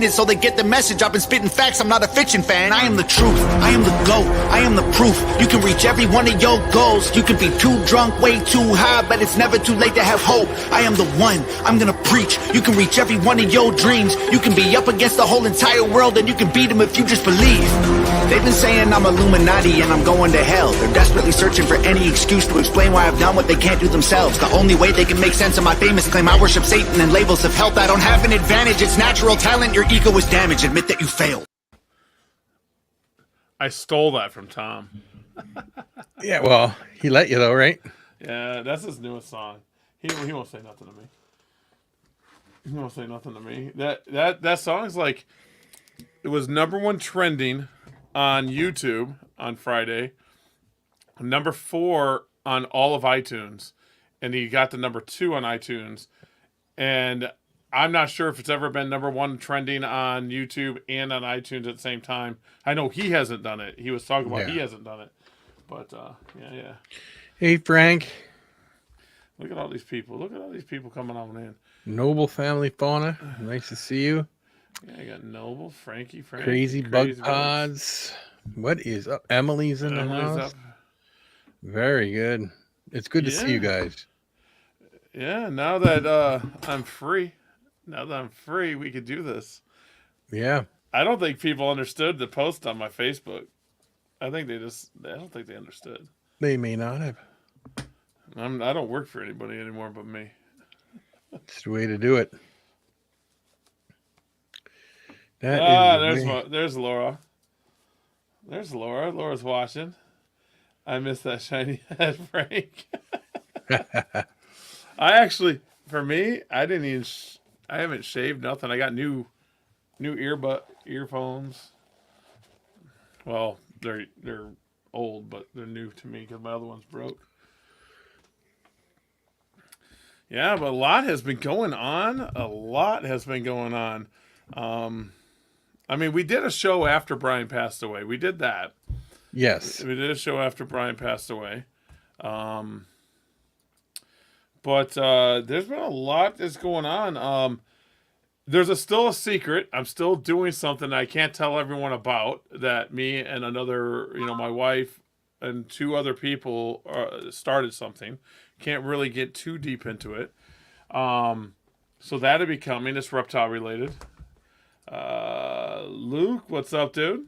offended, so they get the message. I've been spitting facts, I'm not a fiction fan. I am the truth, I am the GOAT, I am the proof. You can reach every one of your goals. You can be too drunk, way too high, but it's never too late to have hope. I am the one, I'm gonna preach. You can reach every one of your dreams. You can be up against the whole entire world, and you can beat them if you just believe. They've been saying I'm Illuminati and I'm going to hell. They're desperately searching for any excuse to explain why I've done what they can't do themselves. The only way they can make sense of my fame is to claim I worship Satan and labels of health. I don't have an advantage, it's natural talent. Your ego is damaged, admit that you failed. I stole that from Tom. Yeah, well, he let you though, right? Yeah, that's his newest song. He won't say nothing to me. He won't say nothing to me. That song's like, it was #1 trending on YouTube on Friday, #4 on all of iTunes, and he got the #2 on iTunes. And I'm not sure if it's ever been #1 trending on YouTube and on iTunes at the same time. I know he hasn't done it. He was talking about he hasn't done it. But, yeah. Hey, Frank. Look at all these people. Look at all these people coming on in. Noble Family Fauna. Nice to see you. Yeah, I got Noble, Frankie, Crazy Bug Pods. What is up? Emily's in the house. Up. Very good. It's good to see you guys. Yeah, now that I'm free, we could do this. Yeah. I don't think people understood the post on my Facebook. I don't think they understood. They may not have. I don't work for anybody anymore but me. It's the way to do it. There's Laura. There's Laura. Laura's watching. I miss that shiny head, Frank. I actually, for me, I haven't shaved nothing. I got new earphones. Well, they're old, but they're new to me because my other one's broke. Yeah, but a lot has been going on. I mean, we did a show after Brian passed away. We did that. Yes. We did a show after Brian passed away. But there's been a lot that's going on. There's still a secret. I'm still doing something I can't tell everyone about, that me and another, my wife and 2 other people started something. Can't really get too deep into it. So that'll be coming. It's reptile related. Luke, what's up, dude?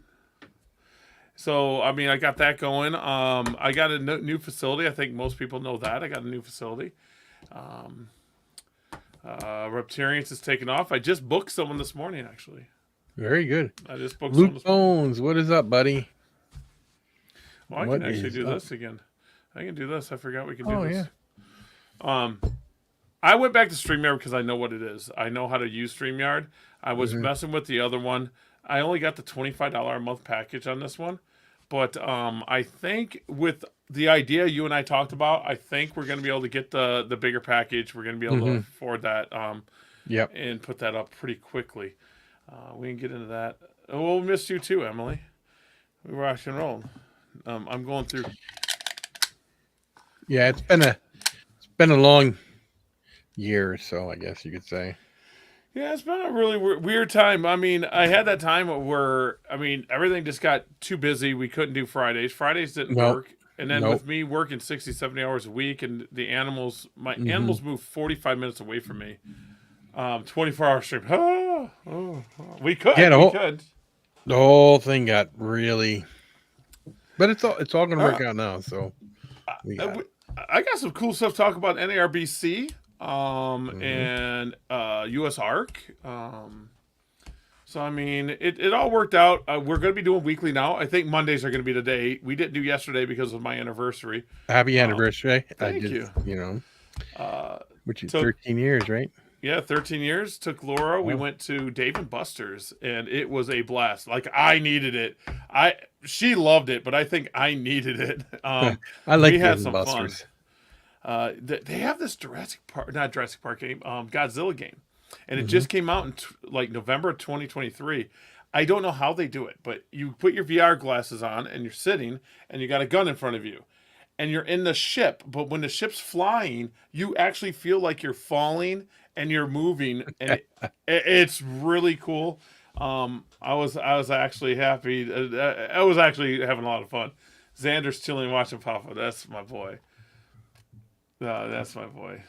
So, I mean, I got that going. I got a new facility. I think most people know that. I got a new facility. Reptarians is taking off. I just booked someone this morning, actually. Very good. I just booked Luke Bones. What is up, buddy? Well, I can actually do this again. I can do this. I forgot we can do this. Yeah. I went back to StreamYard because I know what it is. I know how to use StreamYard. I was messing with the other one. I only got the $25 a month package on this one. But I think with the idea you and I talked about, I think we're going to be able to get the bigger package. We're going to be able to afford that and put that up pretty quickly. We can get into that. We'll miss you too, Emily. We were rocking and rolling. I'm going through. Yeah, it's been a long year or so, I guess you could say. Yeah, it's been a really weird time. I mean, I had that time where, everything just got too busy. We couldn't do Fridays. Fridays didn't work. And then with me working 60, 70 hours a week, and the animals, animals move 45 minutes away from me. 24-hour stream. We could. The whole thing got really... But it's all going to work out now, so... I got some cool stuff to talk about NARBC. And US Arc. So I mean, it all worked out. We're going to be doing weekly now. I think Mondays are going to be the day. We didn't do yesterday because of my anniversary. Happy anniversary! Thank you. Which is 13 years, right? Yeah, 13 years. Took Laura. We went to Dave & Buster's, and it was a blast. Like, I needed it. She loved it, but I think I needed it. I like Dave & Buster's. They have this not Jurassic Park game, Godzilla game, and it just came out in November of 2023. I don't know how they do it, but you put your VR glasses on and you're sitting and you got a gun in front of you and you're in the ship, but when the ship's flying, you actually feel like you're falling and you're moving, and it's really cool. I was actually happy. I was actually having a lot of fun. Xander's chilling watching Papa. That's my boy. That's my boy.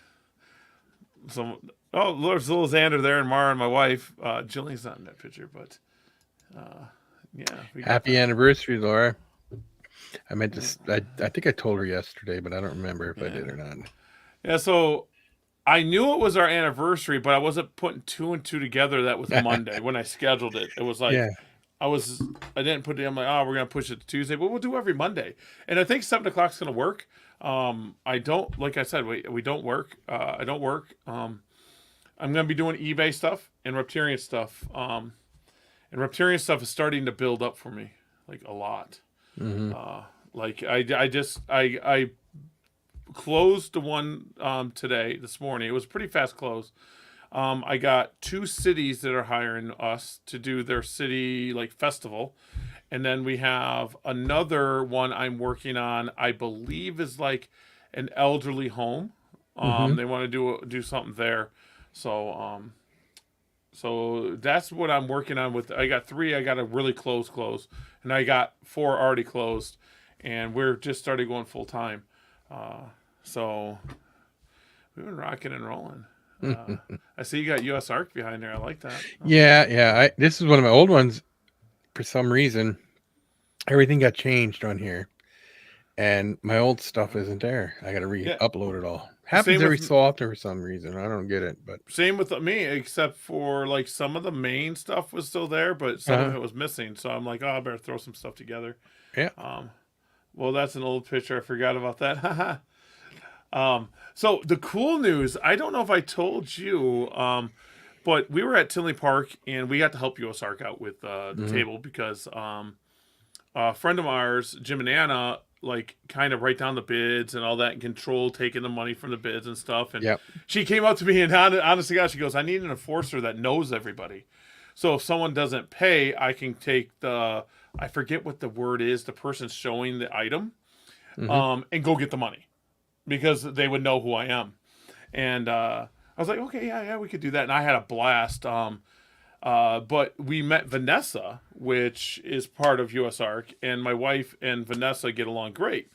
So, there's little Xander there, and Mara and my wife. Jillian's not in that picture, but yeah. Happy anniversary, Laura. I meant to. I think I told her yesterday, but I don't remember if I did or not. Yeah. So I knew it was our anniversary, but I wasn't putting 2 and 2 together. That was Monday when I scheduled it. It was like I didn't put it. I'm like, oh, we're gonna push it to Tuesday, but we'll do every Monday. And I think 7 o'clock's gonna work. I don't, like I said, we don't work. I don't work. I'm gonna be doing eBay stuff and Reptarian stuff. And Reptarian stuff is starting to build up for me, like a lot. Mm-hmm. Like I closed the one this morning. It was a pretty fast close. I got 2 cities that are hiring us to do their city like festival. And then we have another one I'm working on, I believe is like an elderly home. They want to do something there. So so that's what I'm working on with. I got 3, I got a really close, and I got 4 already closed, and we're just started going full time. So we've been rocking and rolling. I see you got US Arc behind there. I like that. Yeah. This is one of my old ones. For some reason, everything got changed on here, and my old stuff isn't there. I got to re-upload it all. Happens every so often for some reason. I don't get it, but same with me, except for like some of the main stuff was still there, but some of it was missing. So I'm like, oh, I better throw some stuff together. Yeah. Well, that's an old picture. I forgot about that. So the cool news, I don't know if I told you, but we were at Tinley Park and we got to help US Arc out with the table because a friend of ours, Jim and Anna, like kind of write down the bids and all that and control taking the money from the bids and stuff. And she came up to me and honestly, God, she goes, I need an enforcer that knows everybody. So if someone doesn't pay, I can take I forget what the word is, the person showing the item, and go get the money because they would know who I am. And I was like, okay, yeah, we could do that. And I had a blast. But we met Vanessa, which is part of US Arc, and my wife and Vanessa get along great.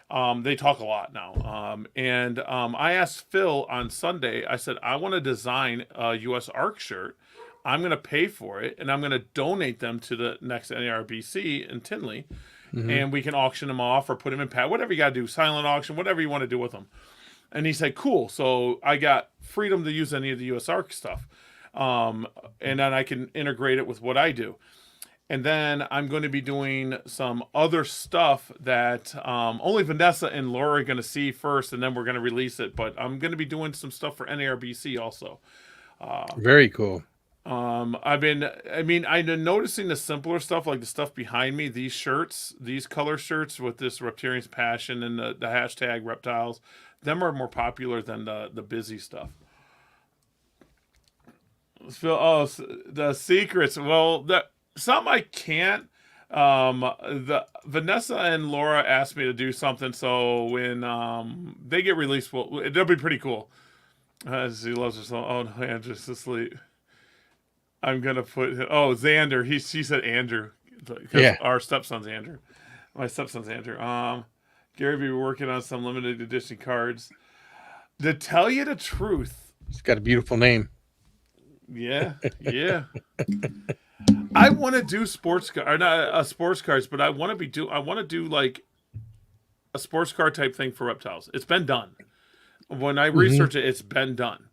They talk a lot now. And I asked Phil on Sunday, I said, I want to design a US Arc shirt. I'm going to pay for it, and I'm going to donate them to the next NARBC in Tinley, and we can auction them off or put them in whatever you got to do, silent auction, whatever you want to do with them. And he said, cool. So I got freedom to use any of the US Arc stuff. And then I can integrate it with what I do. And then I'm going to be doing some other stuff that only Vanessa and Laura are going to see first, and then we're going to release it. But I'm going to be doing some stuff for NARBC also. Very cool. I've been noticing the simpler stuff, like the stuff behind me, these shirts, these color shirts with this Reptarian's Passion and the hashtag reptiles, them are more popular than the busy stuff. The secrets. Well, some I can't. The Vanessa and Laura asked me to do something, so when they get released, they'll be pretty cool. She loves herself. Oh no, Andrew's asleep. I'm gonna put Xander. She said Andrew. Yeah. Our stepson's Andrew. My stepson's Andrew. Gary be working on some limited edition cards. To tell you the truth, he's got a beautiful name. Yeah. I want to do sports cards, but I want to do like a sports card type thing for reptiles. It's been done. When I research it, it's been done.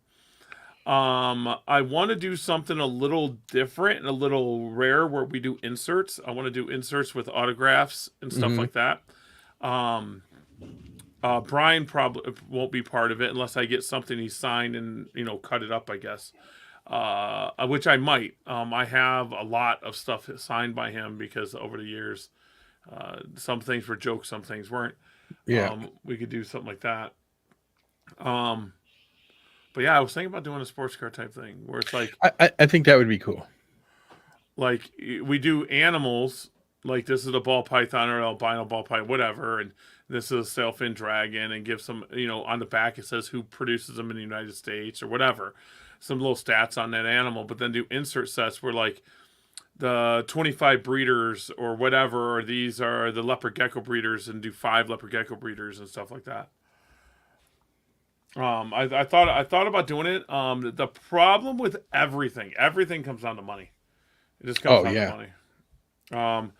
I want to do something a little different and a little rare where we do inserts. I want to do inserts with autographs and stuff like that. Brian probably won't be part of it unless I get something he signed and, cut it up, I guess. Which I might. I have a lot of stuff signed by him because over the years, some things were jokes, some things weren't. Yeah. We could do something like that. But yeah, I was thinking about doing a sports car type thing where it's like, I think that would be cool. Like we do animals, like this is a ball python or albino ball python, whatever. And this is a sailfin dragon, and give some, on the back, it says who produces them in the United States or whatever. Some little stats on that animal, but then do insert sets where like the 25 breeders or whatever, or these are the leopard gecko breeders, and do 5 leopard gecko breeders and stuff like that. I thought about doing it. The problem with everything comes down to money. It just comes down to money.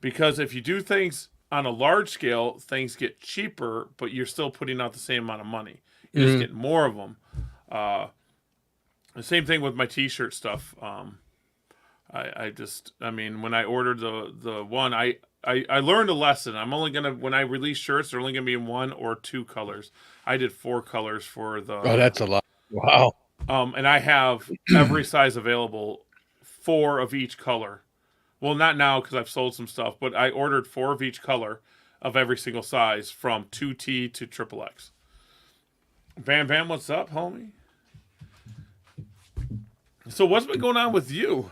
Because if you do things on a large scale, things get cheaper, but you're still putting out the same amount of money. You just get more of them. The same thing with my T-shirt stuff. I mean, when I ordered the one, I learned a lesson. I'm only gonna, when I release shirts, they're only gonna be in 1 or 2 colors. I did 4 colors for the. Oh, that's a lot! Wow. And I have every size available, 4 of each color. Well, not now because I've sold some stuff, but I ordered 4 of each color of every single size from 2T to XXX. Bam Bam, what's up, homie? So what's been going on with you?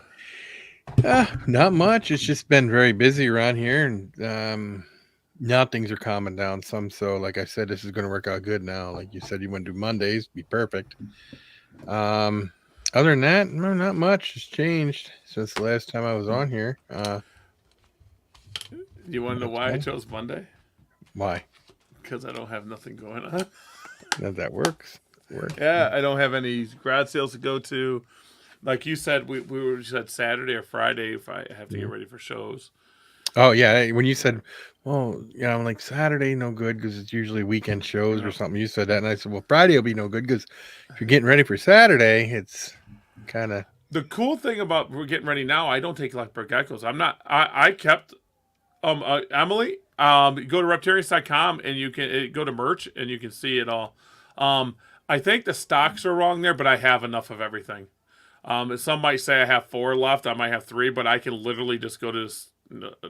Not much. It's just been very busy around here, and now things are calming down some. So, like I said, this is going to work out good now. Like you said, you want to do Mondays, be perfect. Other than that, no, not much has changed since the last time I was on here. You want to know why I chose Monday? Why? Because I don't have nothing going on. That works. Yeah, I don't have any grad sales to go to. Like you said, we were said Saturday or Friday if I have to get ready for shows. Oh yeah, when you said, well, yeah, I'm like Saturday no good because it's usually weekend shows or something. You said that, and I said, well, Friday will be no good because if you're getting ready for Saturday, it's kind of. The cool thing about we're getting ready now, I don't take leopard geckos. I'm not. I kept Emily. Go to reptarians.com and you can go to merch and you can see it all. I think the stocks are wrong there, but I have enough of everything. Some might say I have 4 left. I might have 3, but I can literally just go to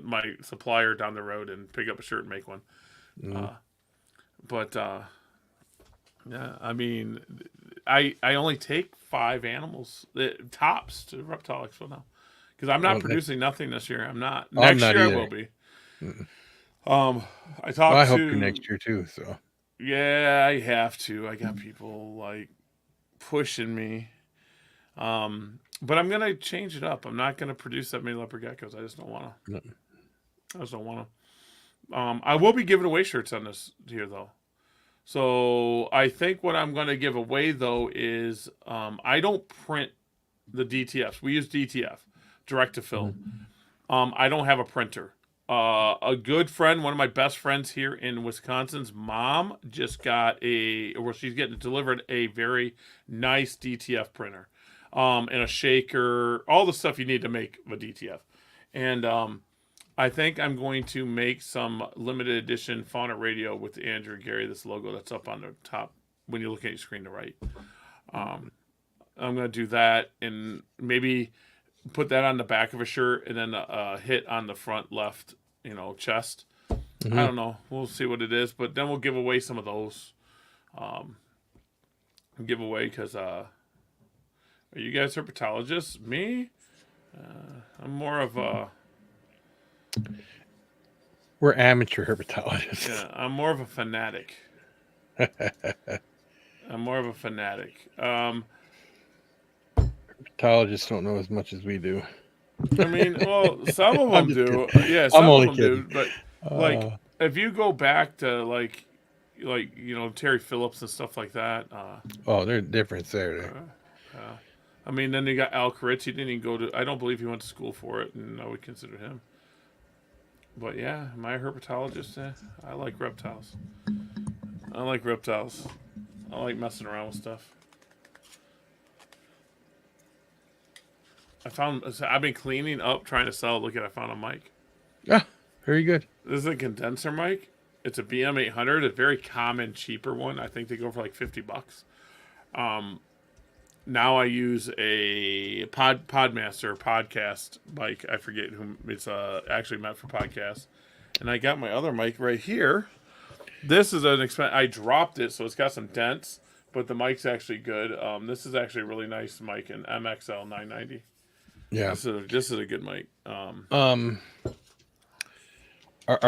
my supplier down the road and pick up a shirt and make one. Yeah, I mean, I only take 5 animals tops to Reptile Expo now because I'm not producing nothing this year. I'm not. Next year either. I will be. I talked to. I hope to next year too. So. Yeah, I have to. I got people like pushing me. But I'm gonna change it up. I'm not gonna produce that many leopard geckos. I just don't want to. I just don't want to. I will be giving away shirts on this here though. So I think what I'm gonna give away though is I don't print the DTFs. We use DTF, direct to film. I don't have a printer. A good friend, one of my best friends here in Wisconsin's mom just got she's getting delivered a very nice DTF printer. And a shaker, all the stuff you need to make a DTF. And I think I'm going to make some limited edition Fauna Radio with Andrew Gary, this logo that's up on the top when you look at your screen to right. I'm going to do that and maybe put that on the back of a shirt and then a hit on the front left, chest. I don't know. We'll see what it is, but then we'll give away some of those. Give away because... Are you guys herpetologists? Me? I'm more of a... We're amateur herpetologists. Yeah, I'm more of a fanatic. Herpetologists don't know as much as we do. I mean, well, some of them do. Yeah, some of them do. But, if you go back to, Terry Phillips and stuff like that... they're different there. I mean, then you got Al Caritz. He didn't even go to... I don't believe he went to school for it, and I would consider him. But yeah, am I a herpetologist? I like reptiles. I like messing around with stuff. I've been cleaning up, trying to sell. Look I found a mic. Ah, very good. This is a condenser mic. It's a BM800, a very common, cheaper one. I think they go for like $50. Now I use a Podmaster podcast mic. I forget whom it's actually meant for podcasts. And I got my other mic right here. This is an I dropped it, so it's got some dents, but the mic's actually good. This is actually a really nice mic, an MXL 990. Yeah, this is a good mic. Are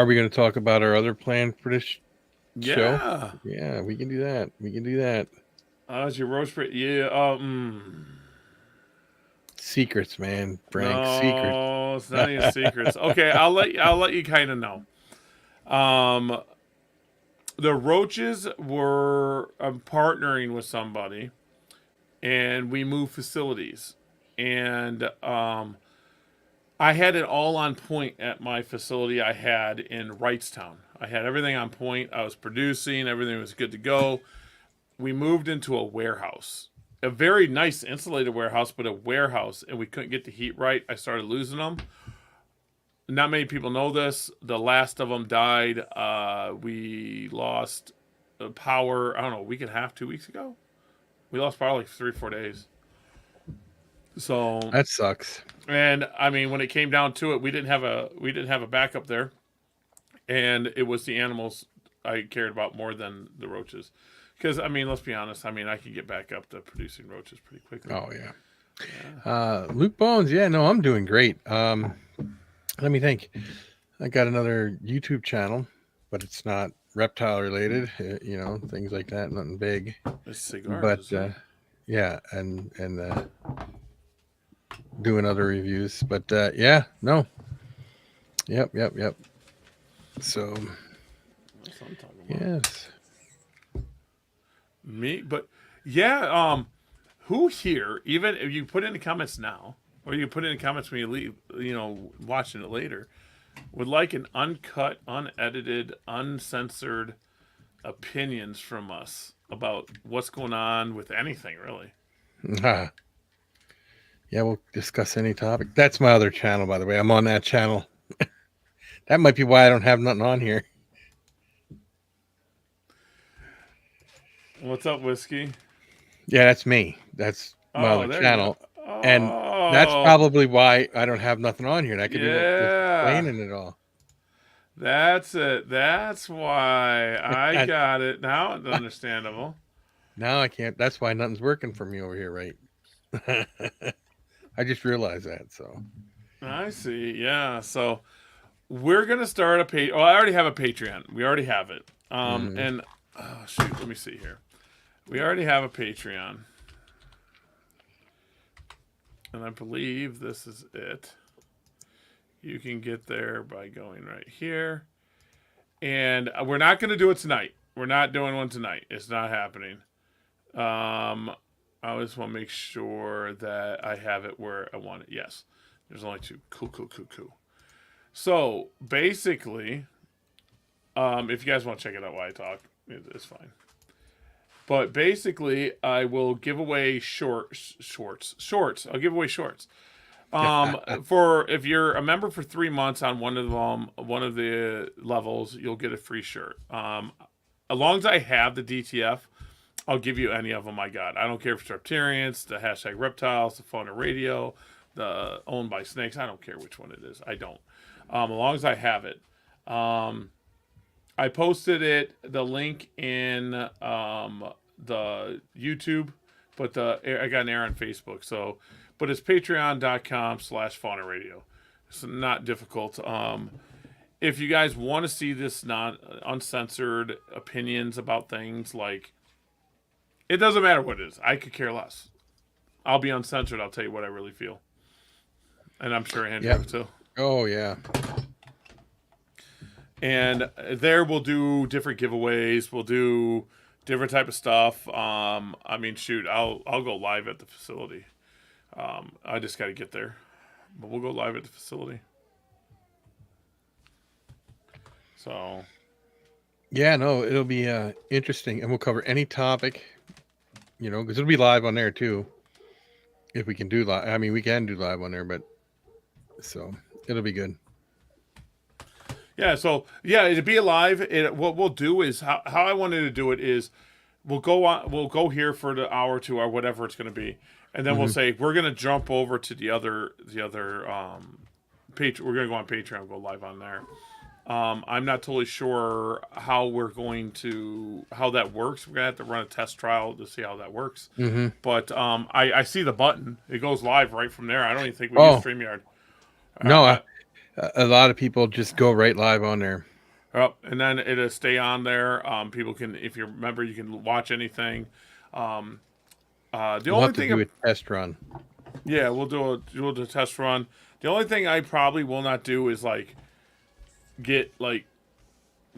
we going to talk about our other plan for this show? Yeah, we can do that. How's your roast for yeah? Secrets, man. Frank, secrets. it's none of your secrets. Okay, I'll let you kind of know. The roaches were partnering with somebody, and we moved facilities, and I had it all on point at my facility I had in Wrightstown. I had everything on point. I was producing. Everything was good to go. We moved into a warehouse, a very nice insulated warehouse, but a warehouse, and we couldn't get the heat right. I started losing them. Not many people know this. The last of them died. We lost power, I don't know, a week and a half, 2 weeks ago. We lost power like 3 or 4 days. So that sucks. And I mean, when it came down to it, we didn't have a backup there, and it was the animals I cared about more than the roaches. Because I mean, let's be honest. I mean, I could get back up to producing roaches pretty quickly. Oh yeah. Luke Bones. Yeah, no, I'm doing great. Let me think. I got another YouTube channel, but it's not reptile related. Things like that. Nothing big. It's cigars. But yeah, and doing other reviews. But yeah, no. Yep. So that's what I'm talking about. yes. Me, but yeah, who here, even if you put in the comments now, or you put in the comments when you leave, watching it later, would like an uncut, unedited, uncensored opinions from us about what's going on with anything, really. Yeah, we'll discuss any topic. That's my other channel, by the way. I'm on that channel. That might be why I don't have nothing on here. What's up, Whiskey? Yeah, that's me. That's my other channel. Oh. And that's probably why I don't have nothing on here. And I could be explaining it all. That's it. That's why I got it. Now it's understandable. Now I can't. That's why nothing's working for me over here, right? I just realized that. So I see. Yeah. So we're gonna start a page. Oh, I already have a Patreon. We already have it. And shoot, let me see here. We already have a Patreon, and I believe this is it. You can get there by going right here, and we're not going to do it tonight. We're not doing one tonight. It's not happening. I just want to make sure that I have it where I want it. Yes, there's only 2. Cool. So basically, if you guys want to check it out while I talk, it's fine. But basically, I will give away shorts. I'll give away shorts. For if you're a member for 3 months on one of the levels, you'll get a free shirt. As long as I have the DTF, I'll give you any of them I got. I don't care if it's Reptarians, the hashtag reptiles, the Fauna Radio, the owned by snakes. I don't care which one it is. I don't. As long as I have it. I posted the link in the YouTube, but I got an error on Facebook. So, but it's patreon.com/Fauna Radio. It's not difficult. If you guys want to see this uncensored opinions about things, like, it doesn't matter what it is. I could care less. I'll be uncensored. I'll tell you what I really feel. And I'm sure Andrew too. Oh, yeah. And there we'll do different giveaways. We'll do different type of stuff. I mean, shoot, I'll go live at the facility. I just got to get there. But we'll go live at the facility. So. Yeah, no, it'll be interesting. And we'll cover any topic, because it'll be live on there too. If we can do live. I mean, we can do live on there, but so it'll be good. Yeah, so it'll be live. What we'll do is how I wanted to do it is we'll go here for the hour or 2 or whatever it's going to be, and then we'll say we're going to jump over to the other page. We're going to go on Patreon and go live on there. I'm not totally sure how that works. We're going to have to run a test trial to see how that works. Mm-hmm. But I see the button. It goes live right from there. I don't even think we use StreamYard. No, a lot of people just go right live on there. Oh, and then it'll stay on there. People can, if you're a member, you can watch anything. The only thing, do a test run. Yeah, we'll do a test run. The only thing I probably will not do is like get like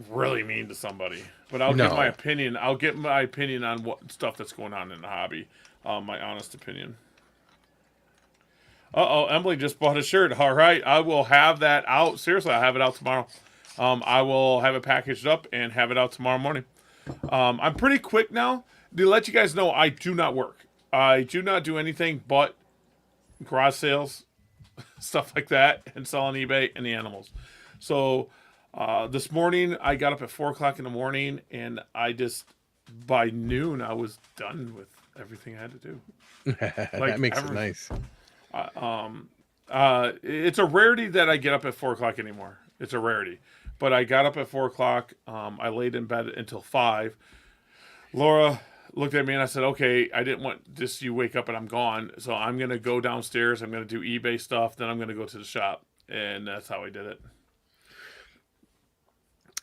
really mean to somebody. But I'll give my opinion. I'll get my opinion on what stuff that's going on in the hobby. My honest opinion. Emily just bought a shirt. All right, I will have that out. Seriously, I'll have it out tomorrow. I will have it packaged up and have it out tomorrow morning. I'm pretty quick now. To let you guys know, I do not work. I do not do anything but garage sales, stuff like that, and sell on eBay and the animals. So this morning, I got up at 4 o'clock in the morning, and by noon, I was done with everything I had to do. Like, that makes it nice. It's a rarity that I get up at 4 o'clock anymore. It's a rarity. But I got up at 4 o'clock. I laid in bed until 5. Laura looked at me and I said, okay, I didn't want just you wake up and I'm gone. So I'm going to go downstairs. I'm going to do eBay stuff. Then I'm going to go to the shop. And that's how I did it.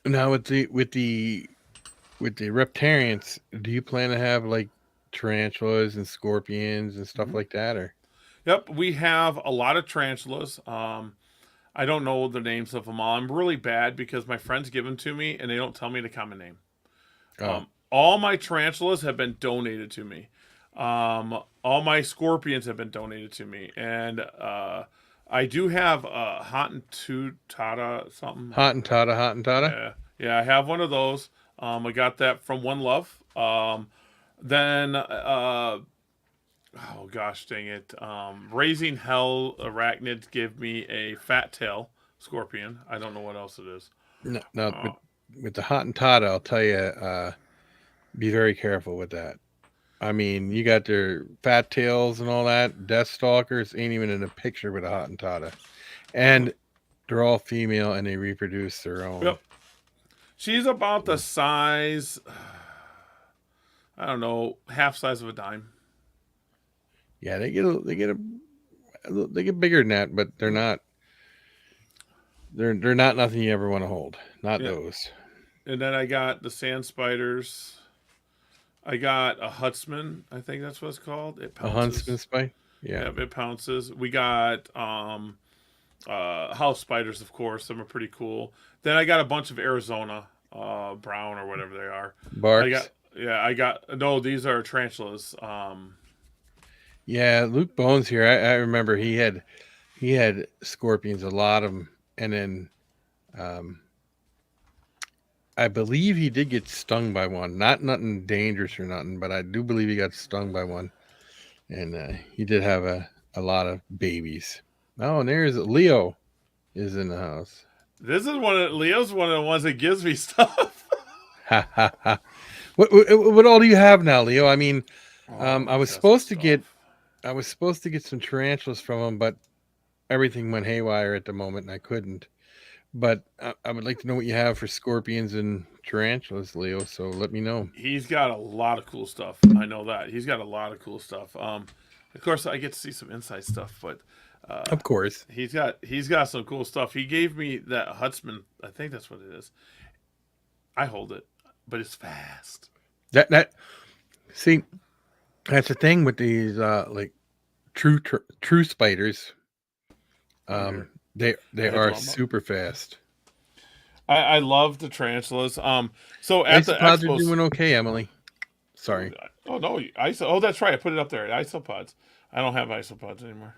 Now with the Reptarians, do you plan to have like tarantulas and scorpions and stuff like that, or? Yep, we have a lot of tarantulas. I don't know the names of them all. I'm really bad because my friends give them to me and they don't tell me the common name. All my tarantulas have been donated to me. All my scorpions have been donated to me, and I do have a Hottentotta something. Hottentotta. Yeah, I have one of those. I got that from One Love. Then, oh gosh, dang it! Raising Hell Arachnids give me a fat tail scorpion. I don't know what else it is. No, with the Hottentotta, I'll tell you, be very careful with that. I mean, you got their fat tails and all that. Death Stalkers ain't even in a picture with a Hottentotta. And they're all female and they reproduce their own. Yep. She's about the size, I don't know, half size of a dime. Yeah, they get bigger than that, but they're not nothing you ever want to hold. Not those. And then I got the sand spiders. I got a Huntsman, I think that's what it's called. It pounces. A Huntsman spider? Yeah, it pounces. We got house spiders, of course. Them are pretty cool. Then I got a bunch of Arizona brown or whatever they are. Barks. No, these are tarantulas. Yeah, Luke Bones here. I remember he had scorpions, a lot of them, and then I believe he did get stung by one. Not nothing dangerous or nothing, but I do believe he got stung by one. And he did have a lot of babies. Oh, and there's Leo is in the house. Leo's one of the ones that gives me stuff. What all do you have now, Leo? I mean, I was supposed to get some tarantulas from him, but everything went haywire at the moment and I couldn't. But I would like to know what you have for scorpions and tarantulas, Leo. So let me know. He's got a lot of cool stuff. I know that. He's got a lot of cool stuff. Of course, I get to see some inside stuff, but of course, he's got some cool stuff. He gave me that Huntsman. I think that's what it is. I hold it, but it's fast. See, that's the thing with these like true spiders. They are super fast. I love the tarantulas. So at the isopods are doing okay, Emily. Sorry. Oh no, oh that's right. I put it up there. Isopods. I don't have isopods anymore.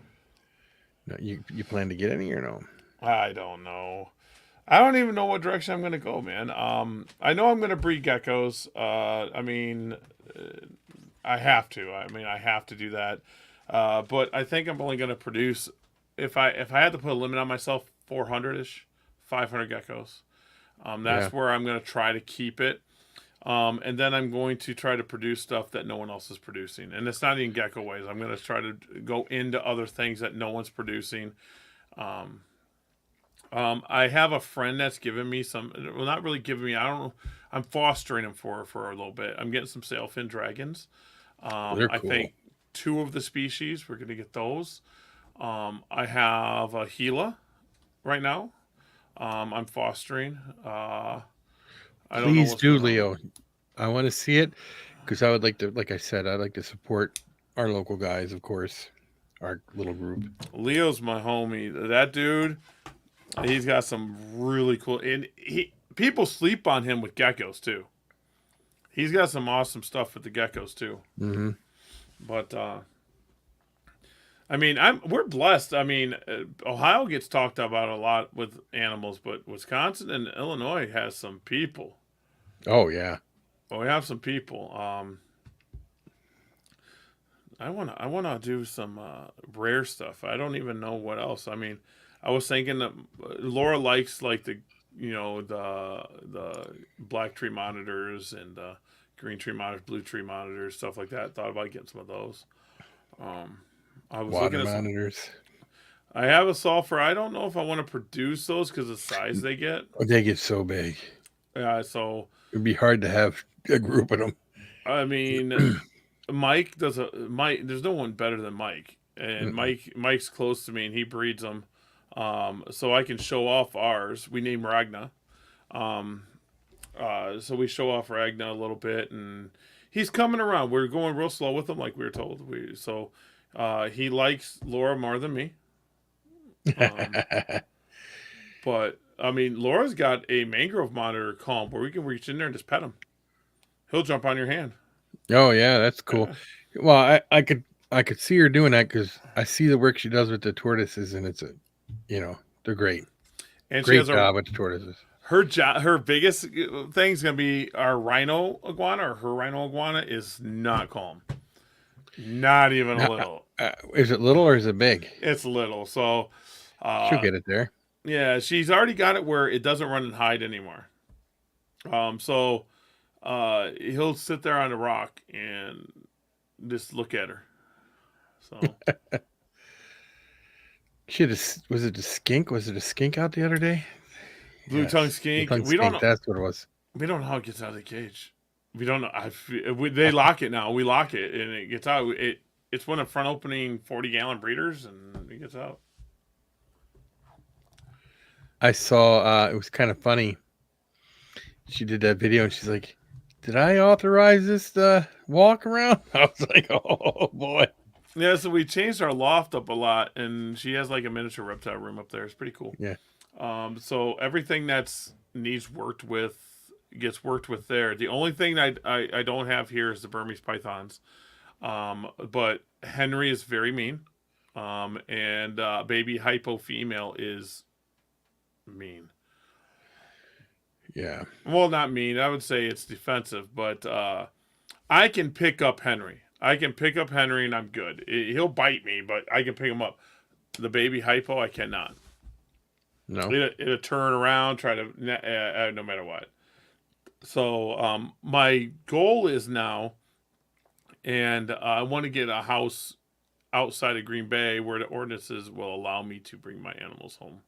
No, you plan to get any or no? I don't know. I don't even know what direction I'm going to go, man. I know I'm going to breed geckos. I mean, I have to. I have to do that. But I think I'm only going to produce. If I had to put a limit on myself, 400-ish, 500 geckos. That's where I'm going to try to keep it. And then I'm going to try to produce stuff that no one else is producing. And it's not even gecko ways. I'm going to try to go into other things that no one's producing. I have a friend that's giving me some, well, not really giving me, I don't know. I'm fostering him for a little bit. I'm getting some sailfin dragons. They're cool. I think 2 of the species, we're going to get those. I have a Gila right now. I'm fostering. Please do, Leo. I want to see it because I would like to, like I said, I'd like to support our local guys, of course. our little group. Leo's my homie. That dude, he's got some really cool, and people sleep on him with geckos too. He's got some awesome stuff with the geckos too. Mm-hmm. But I mean, we're blessed. I mean, Ohio gets talked about a lot with animals, but Wisconsin and Illinois has some people. Oh yeah. Well, we have some people. I wanna do some rare stuff. I don't even know what else. I mean, I was thinking that Laura likes like the black tree monitors and green tree monitors, blue tree monitors, stuff like that. Thought about getting some of those. I was water looking at monitors. I have a sulfur. I don't know if I want to produce those because of the size they get. They get so big. Yeah, so it'd be hard to have a group of them. I mean, Mike. There's no one better than Mike, and Mike's close to me, and he breeds them, so I can show off ours. We name Ragna, so we show off Ragna a little bit, and he's coming around. We're going real slow with him, like we were told. He likes Laura more than me. But I mean, Laura's got a mangrove monitor comb where we can reach in there and just pet him. He'll jump on your hand. Oh yeah, that's cool. Well, I could see her doing that because I see the work she does with the tortoises, and it's they're great. And great job with the tortoises. Her biggest thing's gonna be our rhino iguana, or her rhino iguana is not calm. Not even a little. Is it little or is it big? It's little. So she'll get it there. Yeah, she's already got it where it doesn't run and hide anymore. So he'll sit there on the rock and just look at her. So was it a skink? Was it a skink out the other day? Blue tongue skink. We don't know. That's what it was. We don't know how it gets out of the cage. We don't know. They lock it now. We lock it and it gets out. It's one of front opening 40-gallon breeders and it gets out. I saw it was kind of funny. She did that video and she's like, "Did I authorize this walk around?" I was like, "Oh boy." Yeah, so we changed our loft up a lot, and she has like a miniature reptile room up there. It's pretty cool. Yeah. So everything that's needs worked with gets worked with there. The only thing I don't have here is the Burmese pythons. But Henry is very mean. And baby hypo female is mean. Yeah. Well, not mean. I would say it's defensive, but I can pick up Henry. And I'm good. He'll bite me, but I can pick him up. The baby hypo, I cannot. No. It'll turn around, try to no matter what. So my goal is now, and I want to get a house outside of Green Bay where the ordinances will allow me to bring my animals home.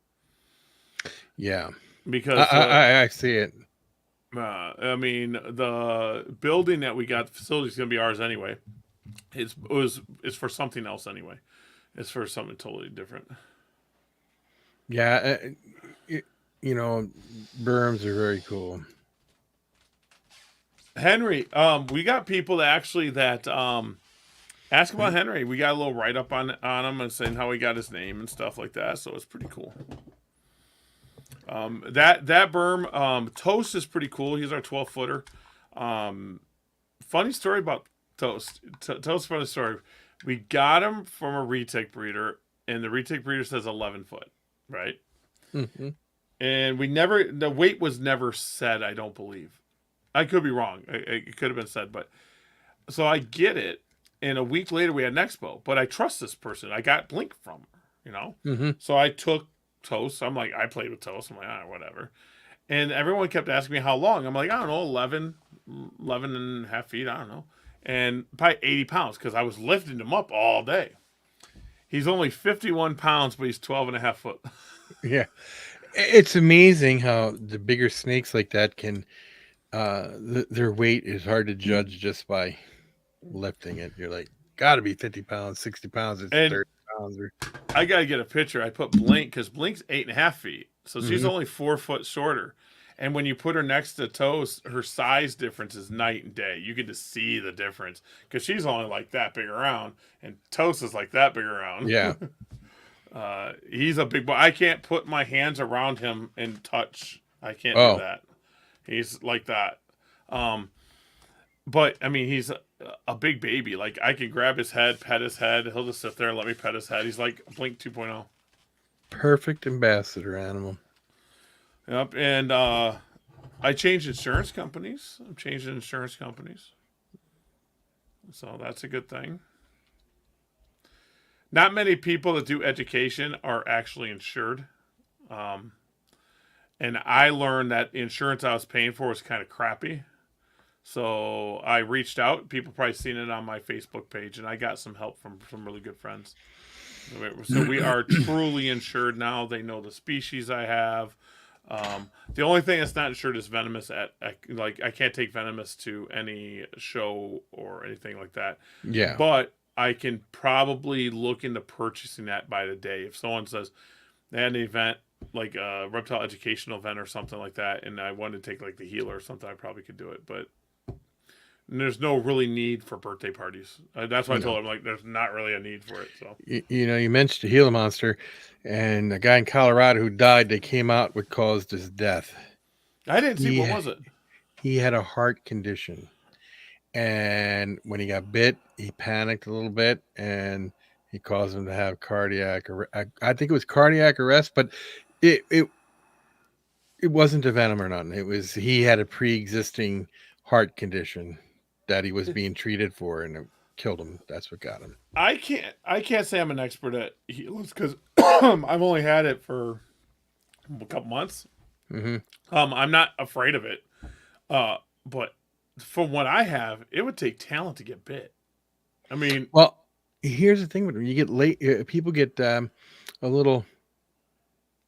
Yeah, because I see it. I mean, the building that we got, the facility is going to be ours anyway. It's for something else anyway. It's for something totally different. Yeah, berms are very cool. Henry, we got people that ask about Henry. We got a little write up on him and saying how he got his name and stuff like that. So it's pretty cool. That berm, Toast is pretty cool. He's our 12-footer. Funny story about Toast. Toast, funny story. We got him from a retic breeder, and the retic breeder says 11 foot, right? Mm-hmm. And the weight was never said, I don't believe. I could be wrong. It could have been said, but so I get it. And a week later we had an expo, but I trust this person. I got Blink from her, Mm-hmm. So I took Toast. I'm like, I played with Toast. I'm like, whatever. And everyone kept asking me how long. I'm like, I don't know, 11 and a half feet. I don't know. And probably 80 pounds because I was lifting him up all day. He's only 51 pounds, but he's 12 and a half foot. Yeah. It's amazing how the bigger snakes like that can, their weight is hard to judge just by lifting it. You're like, gotta be 50 pounds, 60 pounds, it's 30 pounds. I gotta get a picture. I put Blink because Blink's 8.5 feet. So she's only 4 foot shorter. And when you put her next to Toast, her size difference is night and day. You get to see the difference because she's only like that big around, and Toast is like that big around. Yeah. He's a big boy. I can't put my hands around him and touch. I can't do that. He's like that. But I mean, he's a big baby. Like I can grab his head, pet his head. He'll just sit there and let me pet his head. He's like Blink 2.0. Perfect ambassador animal. Yep, and I changed insurance companies. I'm changing insurance companies, so that's a good thing. Not many people that do education are actually insured, and I learned that the insurance I was paying for was kind of crappy. So I reached out. People probably seen it on my Facebook page, and I got some help from some really good friends. So we are truly insured now. They know the species I have. The only thing that's not insured is venomous. Like I can't take venomous to any show or anything like that. Yeah, but I can probably look into purchasing that by the day. If someone says they had an event like a reptile educational event or something like that, and I wanted to take like the healer or something, I probably could do it. But there's no really need for birthday parties. That's why I told him like there's not really a need for it. So you mentioned the Gila monster, and a guy in Colorado who died. They came out what caused his death. I didn't see what was it. He had a heart condition, and when he got bit, he panicked a little bit, and he caused him to have cardiac. I think it was cardiac arrest, but it wasn't a venom or nothing. It was he had a pre-existing heart condition that he was being treated for, and it killed him. That's what got him. I can't say I'm an expert at healers because I've only had it for a couple months. Mm-hmm. I'm not afraid of it, but from what I have, it would take talent to get bit. I mean, well, here's the thing: when you get late, people get a little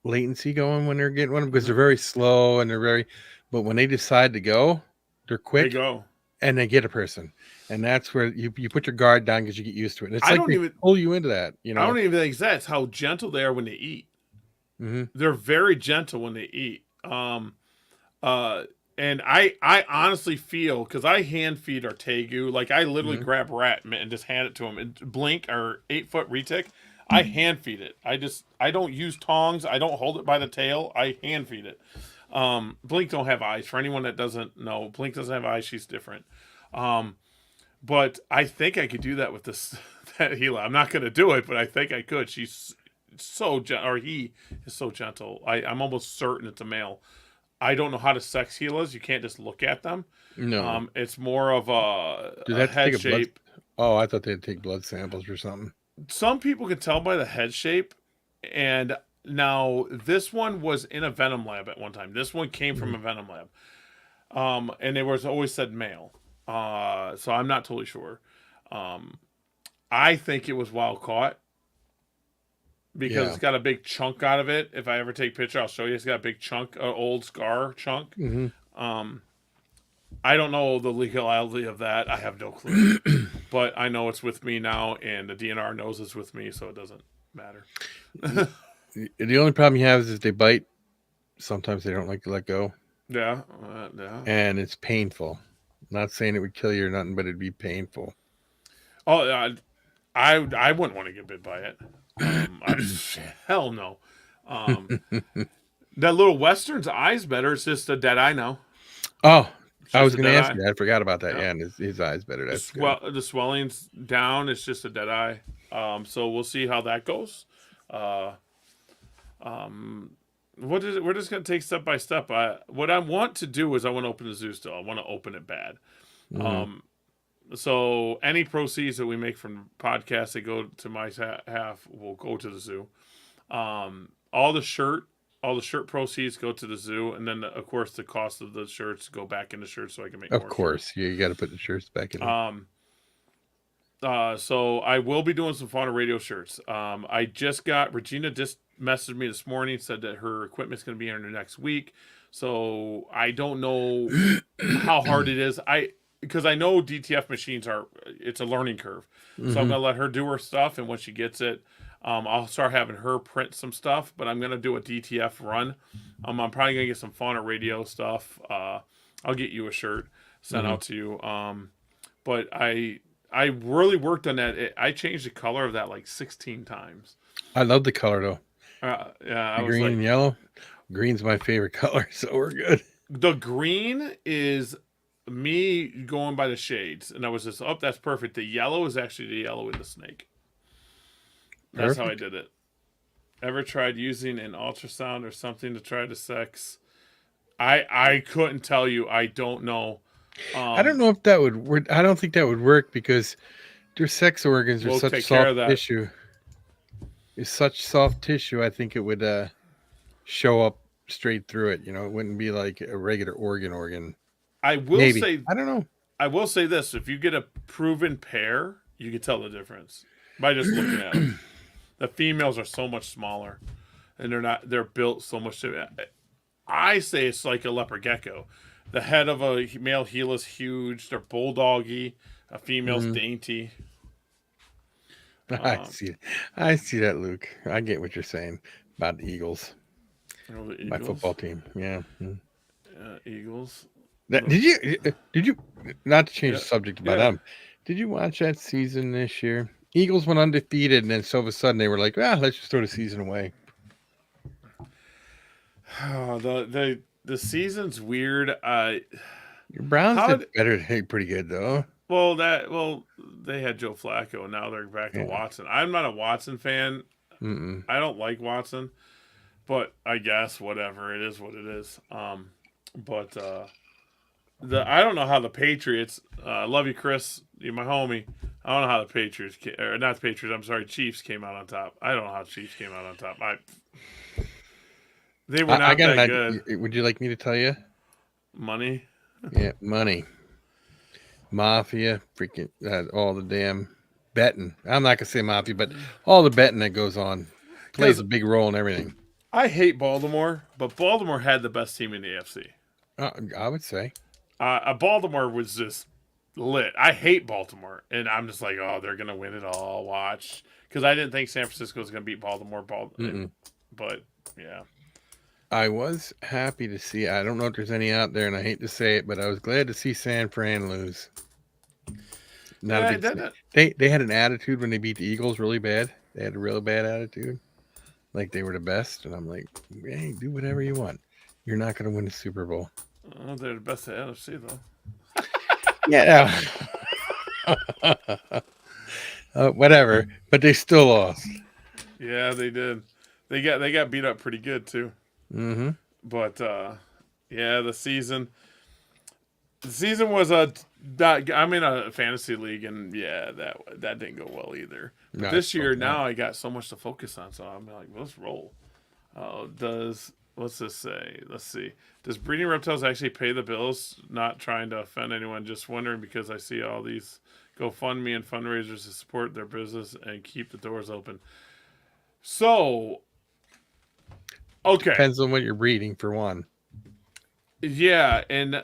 latency going when they're getting one because they're very slow and they're very. But when they decide to go, they're quick. They go. And they get a person, and that's where you put your guard down because you get used to it. And it's I like don't they even pull you into that. You know, I don't even think that's how gentle they are when they eat. Mm-hmm. They're very gentle when they eat. And I honestly feel because I hand feed our Tegu, like I literally grab rat and just hand it to him. And Blink, our 8-foot retic, I hand feed it. I don't use tongs. I don't hold it by the tail. I hand feed it. Blink don't have eyes. For anyone that doesn't know, Blink doesn't have eyes. She's different. But I think I could do that with this that Gila. I'm not going to do it, but I think I could. She's so gentle, or he is so gentle. I'm almost certain it's a male. I don't know how to sex Gilas. You can't just look at them. No, it's more of a head shape. Oh, I thought they'd take blood samples or something. Some people can tell by the head shape, and now this one was in a venom lab at one time. This one came from a venom lab, and it was always said male. So I'm not totally sure. I think it was wild caught because it's got a big chunk out of it. If I ever take a picture, I'll show you. It's got a big chunk, old scar chunk. Mm-hmm. I don't know the legality of that. I have no clue, but I know it's with me now, and the DNR knows it's with me, so it doesn't matter. The only problem you have is if they bite, sometimes they don't like to let go. Yeah. And it's painful. I'm not saying it would kill you or nothing, but it'd be painful. Oh, I wouldn't want to get bit by it. Hell no. That little Western's eye's better. It's just a dead eye now. Oh, I was going to ask you. I forgot about that. Yeah, and his eye's better. That's the swelling's down. It's just a dead eye. So we'll see how that goes. What is it? We're just gonna take step by step. What I want to do is I want to open the zoo still. I want to open it bad. So any proceeds that we make from podcasts that go to my half will go to the zoo. All the shirt proceeds go to the zoo, and then of course the cost of the shirts go back into shirts so I can make. Of course, shirts. You got to put the shirts back in. So I will be doing some Fauna Radio shirts. I just got Regina just messaged me this morning, said that her equipment's going to be in her next week. So I don't know how hard it is. Because I know DTF machines it's a learning curve. So I'm going to let her do her stuff, and when she gets it, I'll start having her print some stuff, but I'm gonna do a DTF run. I'm probably gonna get some Fauna Radio stuff. I'll get you a shirt sent out to you. But I really worked on that. I changed the color of that like 16 times. I love the color though. Yeah, the green and yellow. Green's my favorite color, so we're good. The green is me going by the shades, and I was just, that's perfect. The yellow is actually the yellow in the snake. That's how I did it. Ever tried using an ultrasound or something to try to sex? I couldn't tell you. I don't know. I don't know if that would work. I don't think that would work because their sex organs are such soft tissue. It's such soft tissue. I think it would show up straight through it. You know, it wouldn't be like a regular organ. I will say, I don't know. I will say this: if you get a proven pair, you can tell the difference by just looking at them. The females are so much smaller, and they're built so much. I say it's like a leopard gecko. The head of a male heel is huge. They're bulldoggy. A female's dainty. I see that, Luke. I get what you're saying about the Eagles. The Eagles? My football team. Yeah. Eagles. Did you not to change the subject about them? Did you watch that season this year? Eagles went undefeated, and then so all of a sudden they were like, let's just throw the season away. The season's weird. Your Browns did pretty good though. Well, they had Joe Flacco, and now they're back to Watson. I'm not a Watson fan. I don't like Watson, but I guess whatever, it is what it is. But I don't know how the Patriots. I love you, Chris. You're my homie. I don't know how the Patriots, or not the Patriots. I'm sorry, Chiefs came out on top. I don't know how the Chiefs came out on top. They were not that good. Would you like me to tell you? Money. Yeah, money. Mafia, freaking all the damn betting. I'm not gonna say mafia, but all the betting that goes on plays a big role in everything. I hate Baltimore, but Baltimore had the best team in the AFC. I would say. Baltimore was just lit. I hate Baltimore, and I'm just like, they're gonna win it all. Watch, because I didn't think San Francisco was gonna beat Baltimore. But yeah. I was happy to see. I don't know if there's any out there, and I hate to say it, but I was glad to see San Fran lose. They had an attitude when they beat the Eagles really bad. They had a real bad attitude, like they were the best. And I'm like, hey, do whatever you want. You're not going to win the Super Bowl. They're the best at NFC though. Yeah. Whatever, but they still lost. Yeah, they did. They got beat up pretty good too. Mm-hmm. But the season was I'm in a fantasy league, and that didn't go well either. But this year now I got so much to focus on, so I'm like, let's roll. What's this say? Let's see. Does breeding reptiles actually pay the bills? Not trying to offend anyone, just wondering because I see all these GoFundMe and fundraisers to support their business and keep the doors open. So. Okay. Depends on what you're breeding, for one. Yeah, and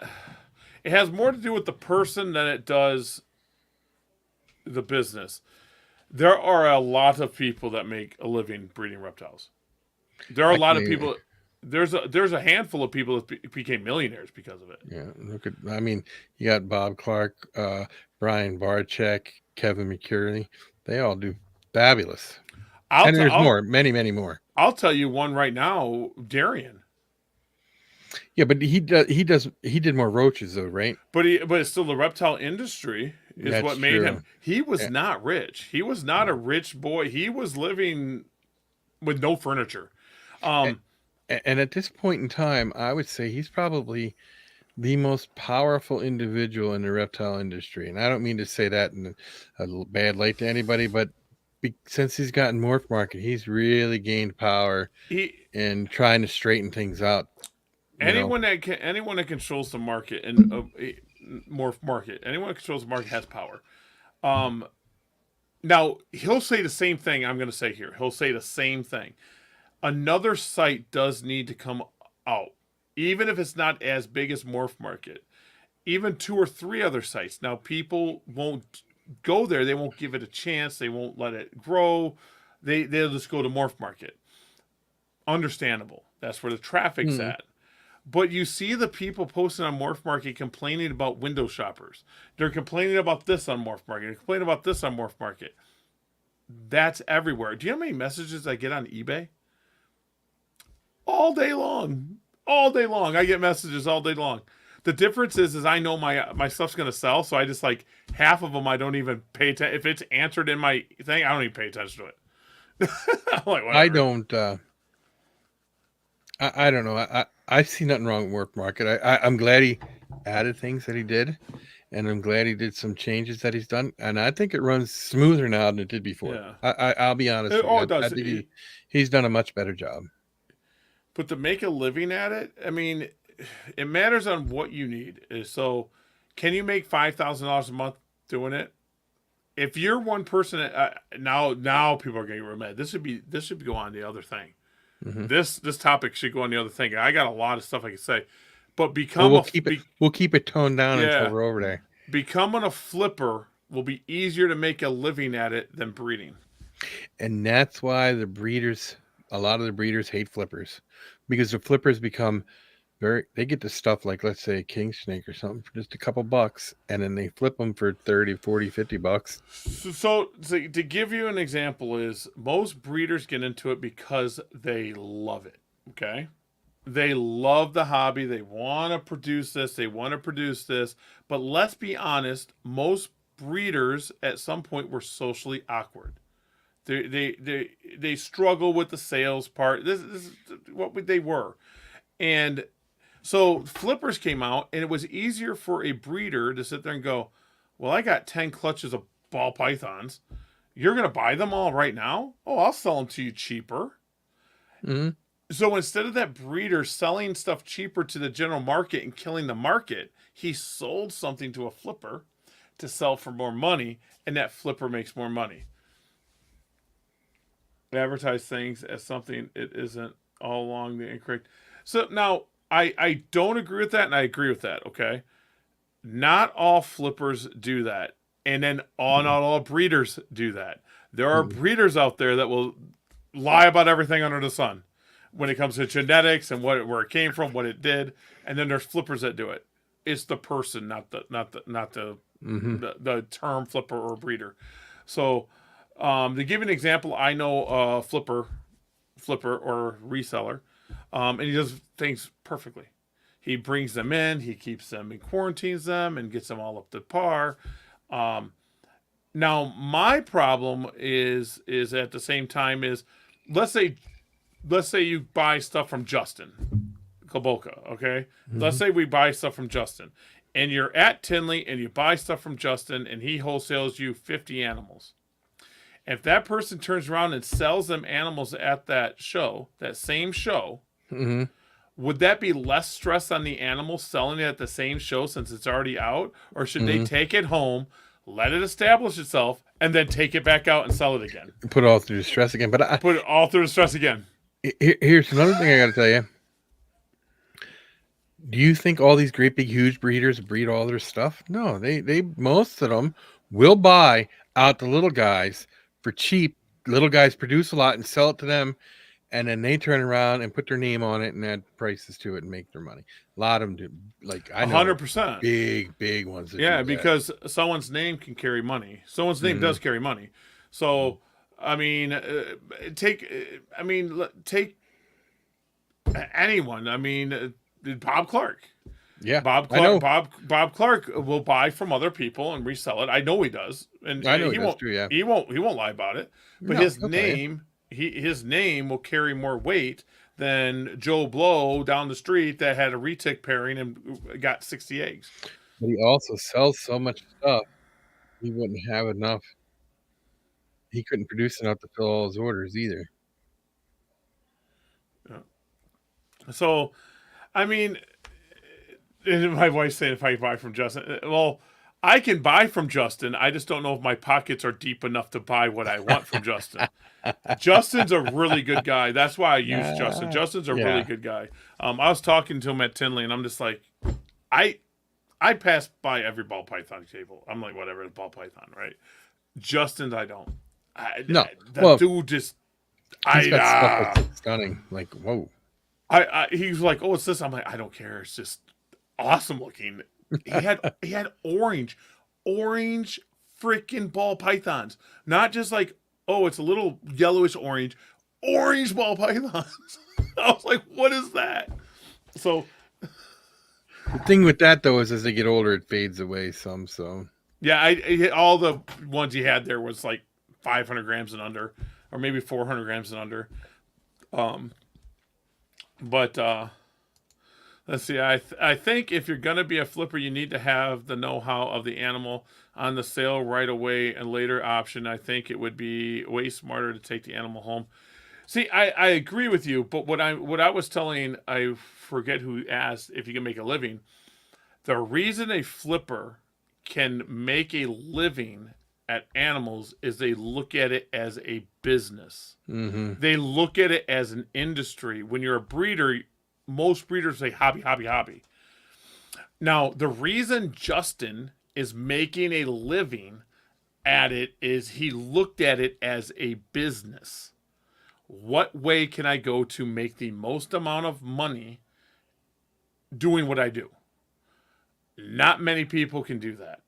it has more to do with the person than it does the business. There are a lot of people that make a living breeding reptiles. There are a lot of people. There's a handful of people that became millionaires because of it. Yeah, you got Bob Clark, Brian Barczyk, Kevin McCurley. They all do fabulous. There's more, many more. I'll tell you one right now, Darian. Yeah, but he did more roaches though, right? But it's still the reptile industry is That's what made him. He was not rich. He was not a rich boy. He was living with no furniture. And at this point in time, I would say he's probably the most powerful individual in the reptile industry. And I don't mean to say that in a bad light to anybody, but since he's gotten Morph Market, he's really gained power in trying to straighten things out. Anyone that controls the market and Morph Market, anyone that controls the market has power. Now he'll say the same thing I'm going to say here. He'll say the same thing. Another site does need to come out, even if it's not as big as Morph Market. Even 2 or 3 other sites. Now people won't go there. They won't give it a chance. They won't let it grow. they'll just go to Morph Market. Understandable. That's where the traffic's at. But you see the people posting on Morph Market complaining about window shoppers. They're complaining about this on Morph Market. They're complaining about this on Morph Market. That's everywhere. Do you know how many messages I get on eBay? All day long. All day long. I get messages all day long. The difference is I know my stuff's going to sell, so I just like half of them I don't even pay attention. If it's answered in my thing, I don't even pay attention to it. I'm like, I don't. I don't know. I see nothing wrong with Morph Market. I'm glad he added things that he did, and I'm glad he did some changes that he's done. And I think it runs smoother now than it did before. Yeah. I'll be honest. It does. I think he's done a much better job. But to make a living at it, I mean, it matters on what you need. So, can you make $5,000 a month doing it? If you're one person, now people are getting real mad. This should go on the other thing. Mm-hmm. This topic should go on the other thing. I got a lot of stuff I can say, but we'll keep it toned down until we're over there. Becoming a flipper will be easier to make a living at it than breeding, and that's why a lot of the breeders hate flippers, because the flippers become they get the stuff like, let's say, a king snake or something for just a couple bucks, and then they flip them for 30, 40, 50 bucks. So to give you an example is most breeders get into it because they love it. Okay. They love the hobby. They want to produce this. They want to produce this. But let's be honest, most breeders at some point were socially awkward. They struggle with the sales part. This is what they were. And so flippers came out, and it was easier for a breeder to sit there and go, well, I got 10 clutches of ball pythons. You're going to buy them all right now? Oh, I'll sell them to you cheaper. Mm-hmm. So instead of that breeder selling stuff cheaper to the general market and killing the market, he sold something to a flipper to sell for more money, and that flipper makes more money. Advertise things as something it isn't, all along the incorrect. So now I don't agree with that, and I agree with that. Okay, not all flippers do that, and then not all breeders do that. There are breeders out there that will lie about everything under the sun when it comes to genetics and where it came from, what it did, and then there's flippers that do it. It's the person, not the term flipper or breeder. So to give an example, I know a flipper or reseller. And he does things perfectly. He brings them in, he keeps them and quarantines them and gets them all up to par. Now my problem is at the same time is, let's say you buy stuff from Justin Kaboka, okay? Mm-hmm. Let's say we buy stuff from Justin, and you're at Tinley and you buy stuff from Justin, and he wholesales you 50 animals. If that person turns around and sells them animals at that same show, mm-hmm. would that be less stress on the animal selling it at the same show since it's already out? Or should they take it home, let it establish itself, and then take it back out and sell it again? Put it all through the stress again. But put it all through the stress again. Here's another thing I got to tell you. Do you think all these great big huge breeders breed all their stuff? No, they most of them will buy out the little guys for cheap. Little guys produce a lot and sell it to them, and then they turn around and put their name on it and add prices to it and make their money. A lot of them do. Like, I know 100% big ones. Yeah, because someone's name can carry money. Someone's name does carry money. So I mean, take anyone. I mean, Bob Clark. Yeah, Bob Clark will buy from other people and resell it. I know he does, and I know he won't. Too, yeah. He won't lie about it. But his name will carry more weight than Joe Blow down the street that had a retic pairing and got 60 eggs. But he also sells so much stuff, he wouldn't have enough. He couldn't produce enough to fill all his orders either. Yeah. So, I mean, my wife's saying if I buy from Justin, well, I can buy from Justin. I just don't know if my pockets are deep enough to buy what I want from Justin. Justin's a really good guy. That's why I use Justin. Justin's a really good guy. I was talking to him at Tinley, and I'm just like, I pass by every ball python table. I'm like, whatever, ball python, right? Justin's, I don't. The dude just. He's got stuff that's stunning. Like, whoa. He's like, oh, it's this. I'm like, I don't care. It's just awesome looking. He had orange freaking ball pythons, not just like, oh, it's a little yellowish orange ball pythons. I was like, what is that? So the thing with that though is as they get older, it fades away some. So yeah, all the ones he had there was like 500 grams and under, or maybe 400 grams and under. But let's see. I think if you're gonna be a flipper, you need to have the know-how of the animal on the sale right away and later option. I think it would be way smarter to take the animal home. See, I agree with you, but what I was telling, I forget who asked if you can make a living. The reason a flipper can make a living at animals is they look at it as a business. Mm-hmm. They look at it as an industry. When you're a breeder, most breeders say hobby, hobby, hobby. Now, the reason Justin is making a living at it is he looked at it as a business. What way can I go to make the most amount of money doing what I do? Not many people can do that.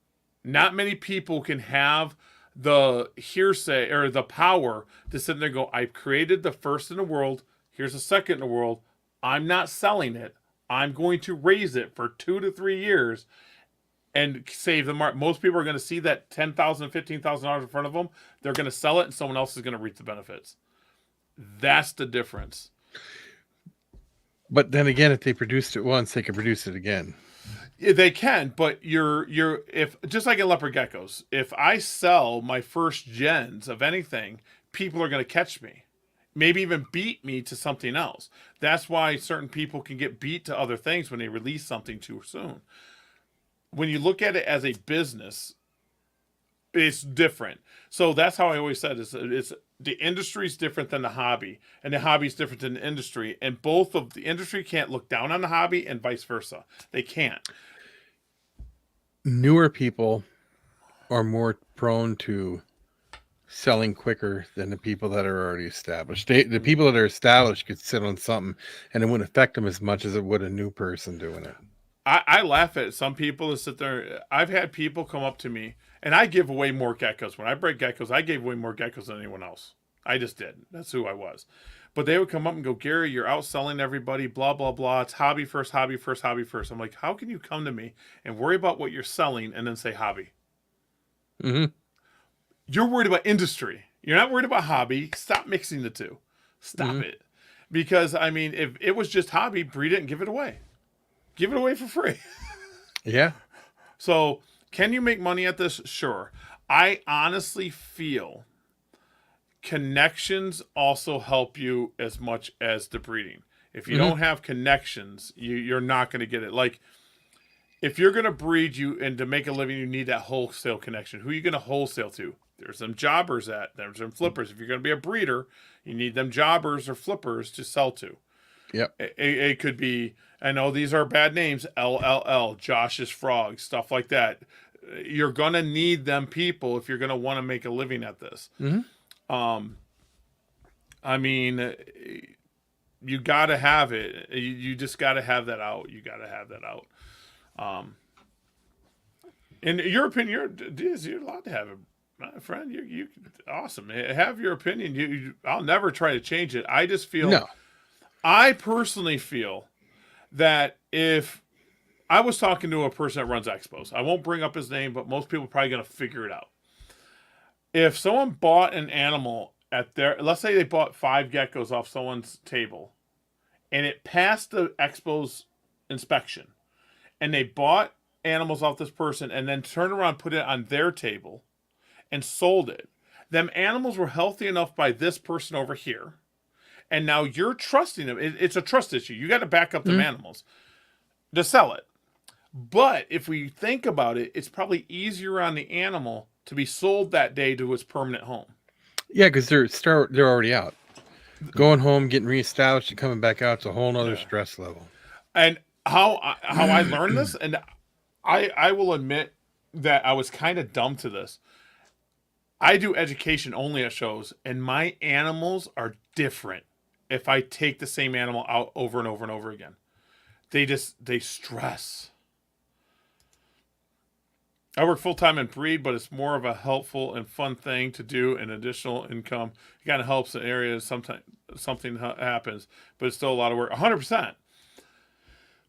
Not many people can have the hearsay or the power to sit there and go, I've created the first in the world. Here's the second in the world. I'm not selling it. I'm going to raise it for 2 to 3 years and save the market. Most people are going to see that $10,000, $15,000 in front of them. They're going to sell it and someone else is going to reap the benefits. That's the difference. But then again, if they produced it once, they can produce it again. They can, but if just like in leopard geckos, if I sell my first gens of anything, people are going to catch me, maybe even beat me to something else. That's why certain people can get beat to other things when they release something too soon. When you look at it as a business, it's different. So that's how I always said it's the industry is different than the hobby, and the hobby is different than the industry. And both of the industry can't look down on the hobby, and vice versa. They can't. Newer people are more prone to selling quicker than the people that are already established. The people that are established could sit on something, and it wouldn't affect them as much as it would a new person doing it. I laugh at some people that sit there. I've had people come up to me, and I give away more geckos. When I break geckos, I gave away more geckos than anyone else. I just did. That's who I was. But they would come up and go, Gary, you're outselling everybody, blah, blah, blah. It's hobby first, hobby first, hobby first. I'm like, how can you come to me and worry about what you're selling and then say hobby? Mm-hmm. You're worried about industry. You're not worried about hobby. Stop mixing the two. Stop it. Because, I mean, if it was just hobby, breed it and give it away. Give it away for free. Yeah. So, can you make money at this? Sure. I honestly feel connections also help you as much as the breeding. If you don't have connections, you're not going to get it. Like, if you're going to breed and to make a living, you need that wholesale connection. Who are you going to wholesale to? There's some jobbers there's some flippers. If you're going to be a breeder, you need them jobbers or flippers to sell to. Yep. It could be, I know these are bad names, LLL, Josh's Frogs, stuff like that. You're going to need them people if you're going to want to make a living at this. I mean, you got to have it. You just got to have that out. You got to have that out. In your opinion, you're allowed to have it, my friend. You awesome. Have your opinion. I'll never try to change it. I just feel. No. I personally feel that if I was talking to a person that runs expos, I won't bring up his name, but most people are probably going to figure it out. If someone bought an animal let's say they bought 5 geckos off someone's table, and it passed the expo's inspection, and they bought animals off this person and then turned around, put it on their table, and sold it. Them animals were healthy enough by this person over here. And now you're trusting them. It's a trust issue. You got to back up them animals to sell it. But if we think about it, it's probably easier on the animal to be sold that day to its permanent home. Yeah, because they're already out. Going home, getting reestablished, and coming back out, it's a whole other stress level. And how I learned this, and I will admit that I was kind of dumb to this. I do education only at shows, and my animals are different if I take the same animal out over and over and over again. They stress. I work full time in breed, but it's more of a helpful and fun thing to do, and additional income. It kind of helps in areas sometimes something happens, but it's still a lot of work. 100%.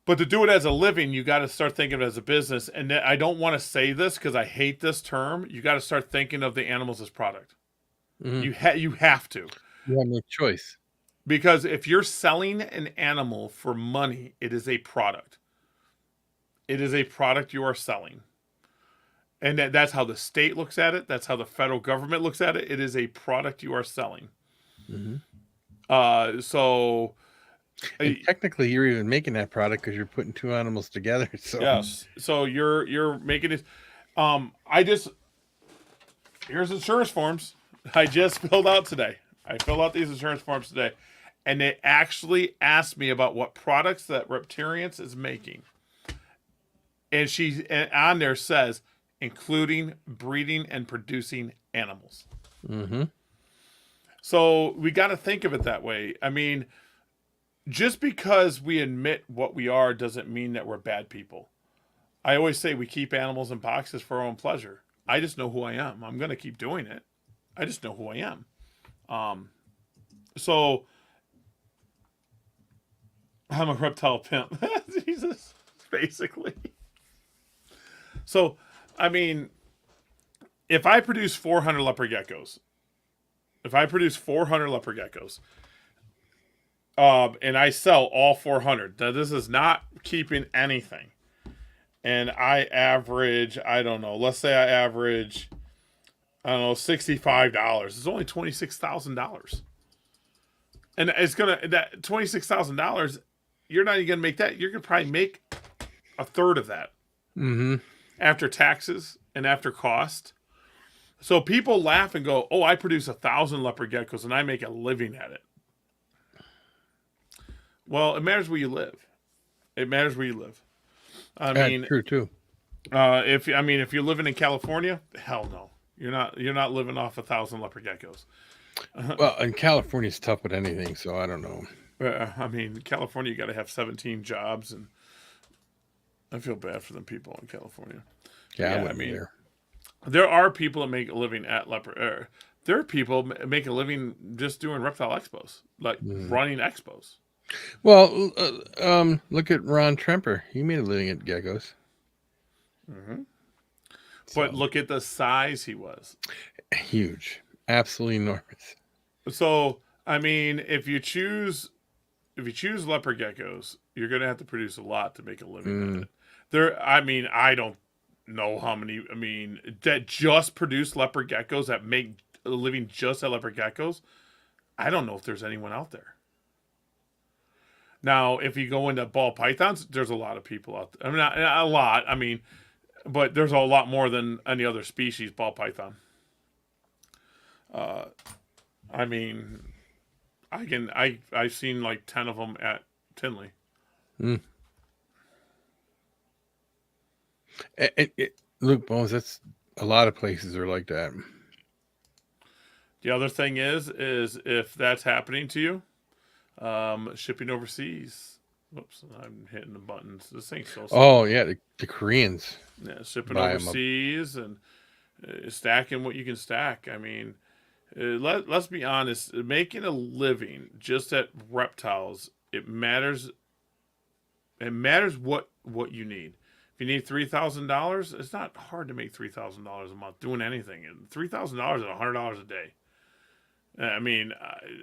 But to do it as a living, you got to start thinking of it as a business. And I don't want to say this because I hate this term. You got to start thinking of the animals as product. Mm-hmm. You have to. You have no choice. Because if you're selling an animal for money, it is a product. It is a product you are selling. And that's how the state looks at it. That's how the federal government looks at it. It is a product you are selling. Mm-hmm. And technically, you're even making that product because you're putting two animals together. So yes, so you're making it. Here's insurance forms I just filled out today. I filled out these insurance forms today, and they actually asked me about what products that Reptarians is making, and on there says including breeding and producing animals. Mm-hmm. So we got to think of it that way. I mean, just because we admit what we are doesn't mean that we're bad people. I always say we keep animals in boxes for our own pleasure. I just know who I am. I'm going to keep doing it. I just know who I am. So I'm a reptile pimp. Jesus, basically. So, I mean, if I produce 400 leopard geckos, and I sell all 400. Now, this is not keeping anything. And I average, let's say I average, $65. It's only $26,000. And it's that $26,000, you're not even going to make that. You're going to probably make a third of that. Mm-hmm. After taxes and after cost. So people laugh and go, oh, I produce 1,000 leopard geckos and I make a living at it. Well, it matters where you live. I mean, true too. If you're living in California, hell no, you're not living off 1,000 leopard geckos. Well, and California's tough with anything, so I don't know. I mean, California, you got to have 17 jobs, and I feel bad for them people in California. Yeah, I mean, there are people that make a living at leopard. There are people make a living just doing reptile expos, like running expos. Well, look at Ron Tremper. He made a living at geckos. Mm-hmm. But look at the size he was. Huge. Absolutely enormous. So, I mean, if you choose leopard geckos, you're going to have to produce a lot to make a living at it. I don't know how many, that just produce leopard geckos that make a living just at leopard geckos. I don't know if there's anyone out there. Now, if you go into ball pythons, there's a lot of people out there. Not a lot, but there's a lot more than any other species ball python. I've seen like 10 of them at Tinley. Luke Bones, that's a lot of places are like that. The other thing is if that's happening to you, shipping overseas. Whoops, I'm hitting the buttons. This thing's so slow. Oh yeah, the Koreans. Yeah, shipping overseas and stacking what you can stack. I mean, let's be honest. Making a living just at reptiles, it matters. It matters what you need. If you need $3,000, it's not hard to make $3,000 a month doing anything. And $3,000 is $100 a day. I mean,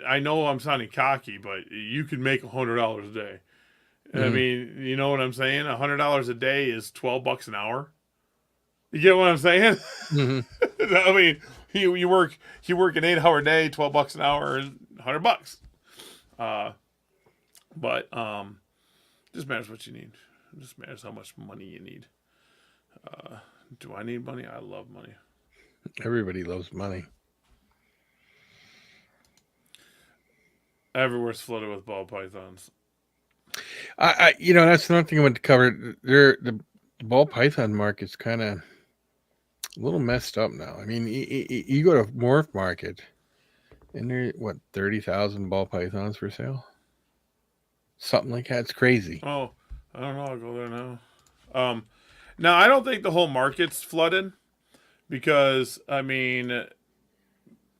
I know I'm sounding cocky, but you can make $100 a day. Mm-hmm. I mean, you know what I'm saying? $100 a day is $12 an hour. You get what I'm saying? Mm-hmm. I mean, you work an 8-hour day, $12 an hour, $100. But it just matters what you need. It just matters how much money you need. Do I need money? I love money. Everybody loves money. Everywhere's flooded with ball pythons. That's another thing I want to cover. The ball python market's kind of A little messed up now. I mean, you go to Morph Market, and there, what, 30,000 ball pythons for sale? Something like that. It's crazy. Oh, I don't know. I'll go there now. Now I don't think the whole market's flooded because I mean,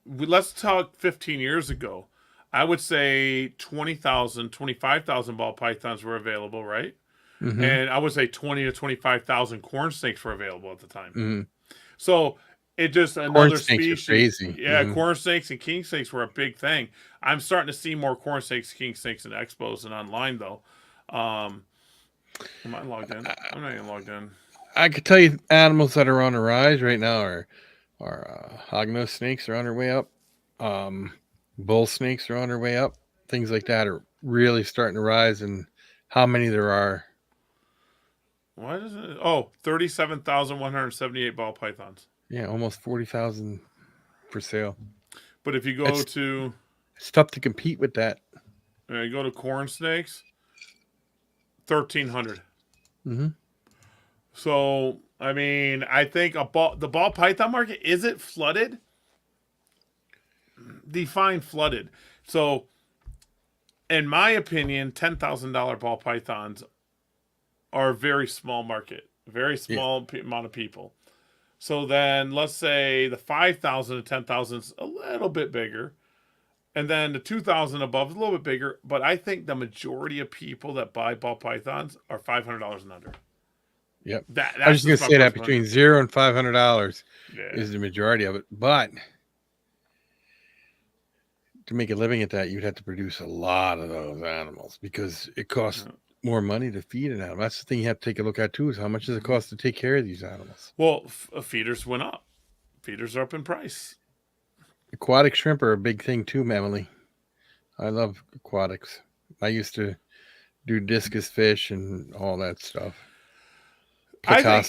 let's talk 15 years ago. I would say 20,000, 25,000 ball pythons were available, right? Mm-hmm. And I would say 20 to 25,000 corn snakes were available at the time. Mm-hmm. So it just another species. Crazy. Yeah, mm-hmm. Corn snakes and king snakes were a big thing. I'm starting to see more corn snakes, king snakes, and expos and online though. Am I logged in? I'm not even logged in. I could tell you animals that are on the rise right now are hognose snakes are on their way up. Bull snakes are on their way up. Things like that are really starting to rise, and how many there are. Why does it? Oh, 37,178 ball pythons. Yeah, almost 40,000 for sale. But if you go to... It's tough to compete with that. You go to corn snakes, 1,300. Mm-hmm. So, I mean, I think the ball python market, is it flooded? Define flooded. So, in my opinion, $10,000 ball pythons are a very small market, very small amount of people. So then let's say the 5,000 to 10,000 is a little bit bigger. And then the 2,000 above is a little bit bigger. But I think the majority of people that buy ball pythons are $500 and under. Yep. I was just going to say that between $0 and $500 is the majority of it. But to make a living at that, you'd have to produce a lot of those animals because it costs more money to feed an animal. That's the thing you have to take a look at too, is how much does it cost to take care of these animals? Well, feeders went up. Feeders are up in price. Aquatic shrimp are a big thing too, Emily. I love aquatics. I used to do discus fish and all that stuff. I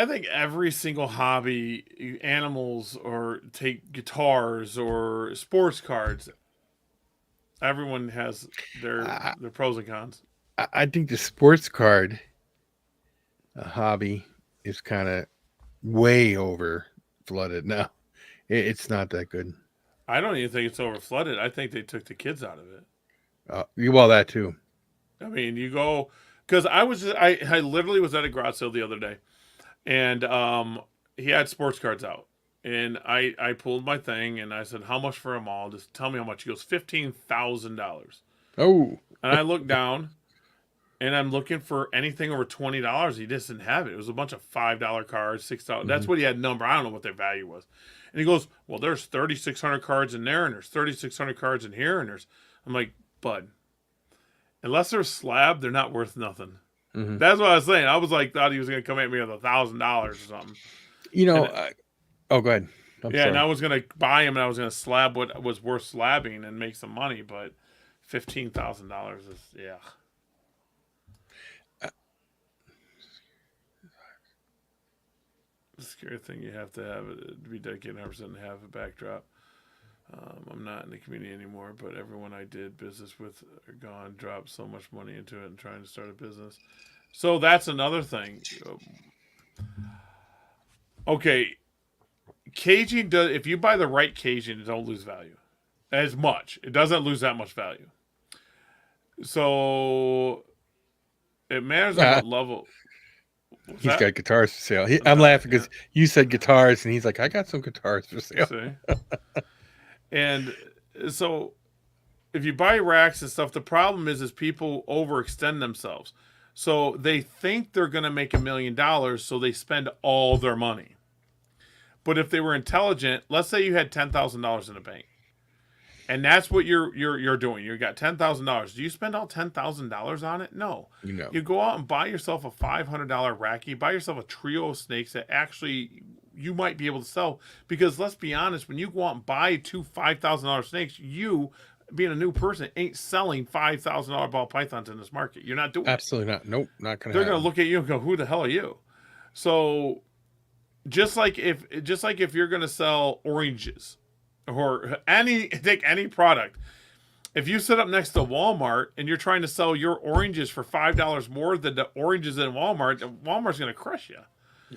think every single hobby, animals or take guitars or sports cards, everyone has their pros and cons. I think the sports card hobby is kind of way over flooded now. It's not that good. I don't even think it's over flooded. I think they took the kids out of it. Well, that too. I mean, you go because I literally was at a garage sale the other day, and he had sports cards out. And I pulled my thing and I said, "How much for them all? Just tell me how much." He goes, $15,000. Oh. And I looked down, and I'm looking for anything over $20. He just didn't have it. It was a bunch of $5 cards, $6. Mm-hmm. That's what he had number. I don't know what their value was. And he goes, "Well, there's 3,600 cards in there, and there's 3,600 cards in here, and there's." I'm like, "Bud, unless they're slab, they're not worth nothing." Mm-hmm. That's what I was saying. I was like, thought he was going to come at me with $1,000 or something. You know. Oh, go ahead. Sorry. And I was going to buy him, and I was going to slab what was worth slabbing and make some money, but $15,000 is, The scary thing you have to have to be dedicated 100% and have a backdrop. I'm not in the community anymore, but everyone I did business with are gone, dropped so much money into it and trying to start a business. So that's another thing. Okay. Caging does, if you buy the right caging, it don't lose value as much. It doesn't lose that much value. So it matters on what level. He's got guitars for sale. I'm laughing because you said guitars, and he's like, "I got some guitars for sale." And so, if you buy racks and stuff, the problem is people overextend themselves. So they think they're going to make $1 million, so they spend all their money. But if they were intelligent, let's say you had $10,000 in the bank, and that's what you're doing. You got $10,000. Do you spend all $10,000 on it? No. You go out and buy yourself a $500 rack. You buy yourself a trio of snakes that actually you might be able to sell. Because let's be honest, when you go out and buy two $5,000 snakes, you, being a new person, ain't selling $5,000 ball pythons in this market. You're not doing Absolutely not. Nope, not gonna. They're gonna look at you and go, "Who the hell are you?" So, just like if you're gonna sell oranges or take any product, if you sit up next to Walmart and you're trying to sell your oranges for $5 more than the oranges in Walmart, Walmart's gonna crush you.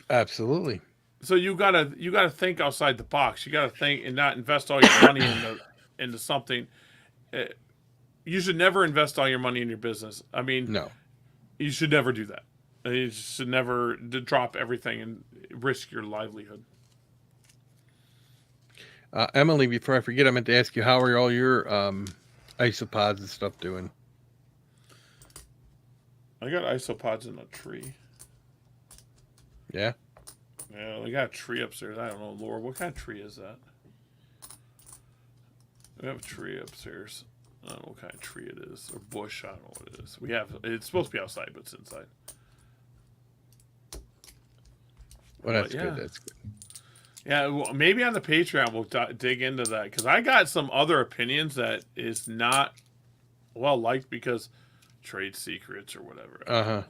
Absolutely. So you gotta think outside the box. You gotta think and not invest all your money into something. You should never invest all your money in your business. I mean, No. you should never do that. You should never drop everything and risk your livelihood. Emily, before I forget, I meant to ask you, how are all your isopods and stuff doing? I got isopods in a tree. Yeah? Yeah, we got a tree upstairs. I don't know, Laura, what kind of tree is that? We have a tree upstairs. I don't know what kind of tree it is. Or bush, I don't know what it is. It's supposed to be outside, but it's inside. Well, that's good. That's good. Yeah, well, maybe on the Patreon we'll dig into that, because I got some other opinions that is not well liked because trade secrets or whatever. Uh-huh.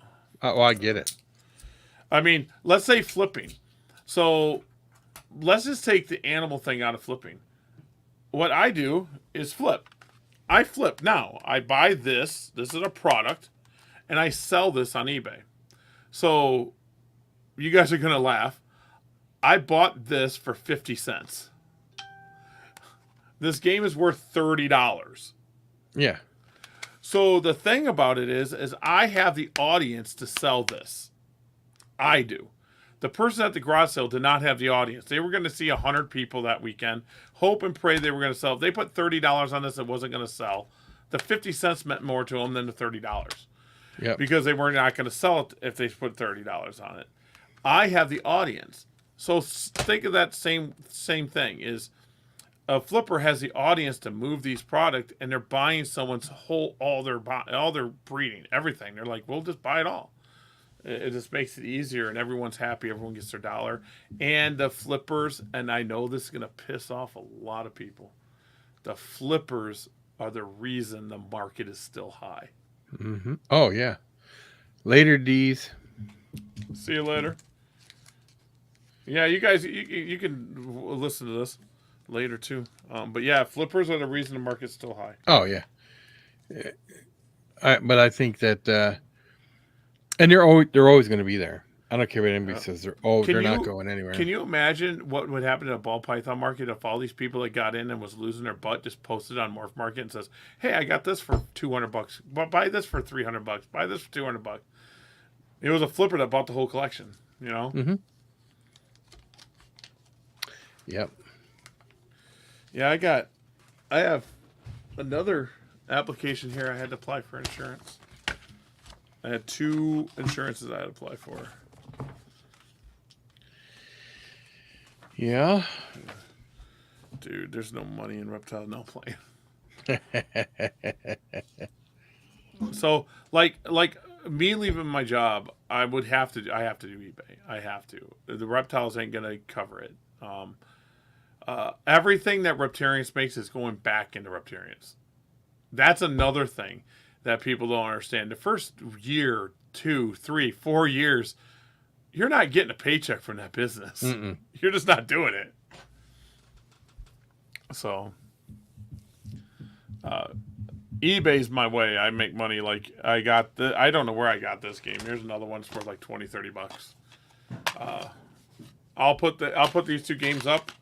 Well, I get it. I mean, let's say flipping. So let's just take the animal thing out of flipping. What I do is flip. I flip. Now, I buy this. This is a product. And I sell this on eBay. So you guys are going to laugh. I bought this for 50 cents. This game is worth $30. Yeah. So the thing about it is I have the audience to sell this. I do. The person at the garage sale did not have the audience. They were going to see 100 people that weekend. Hope and pray they were going to sell. If they put $30 on this, it wasn't going to sell. The 50 cents meant more to them than the $30. Yeah. Because they were not going to sell it if they put $30 on it. I have the audience. So think of that same thing. Is a flipper has the audience to move these products, and they're buying someone's all their breeding, everything. They're like, we'll just buy it all. It just makes it easier, and everyone's happy. Everyone gets their dollar. And the flippers, and I know this is going to piss off a lot of people, the flippers are the reason the market is still high. Mm-hmm. Oh, yeah. Later, D's. See you later. Yeah, you guys, you can listen to this later, too. But, yeah, flippers are the reason the market's still high. Oh, yeah. But I think that... and they're always going to be there. I don't care what anybody says. They're not going anywhere. Can you imagine what would happen in a ball python market if all these people that got in and was losing their butt just posted on Morph Market and says, "Hey, I got this for $200. Buy this for $300. Buy this for $200." It was a flipper that bought the whole collection. You know. Mm-hmm. Yep. Yeah, I have another application here. I had to apply for insurance. I had 2 insurances I had to apply for. Yeah. Dude, there's no money in reptile, no playing. So, like me leaving my job, I have to do eBay. I have to. The reptiles ain't gonna cover it. Everything that Reptarians makes is going back into Reptarians. That's another thing that people don't understand. The first year, 2, 3, 4 years, you're not getting a paycheck from that business. Mm-mm. You're just not doing it. So, eBay's my way. I make money. Like I don't know where I got this game. Here's another one for like $20-$30. I'll put these 2 games up.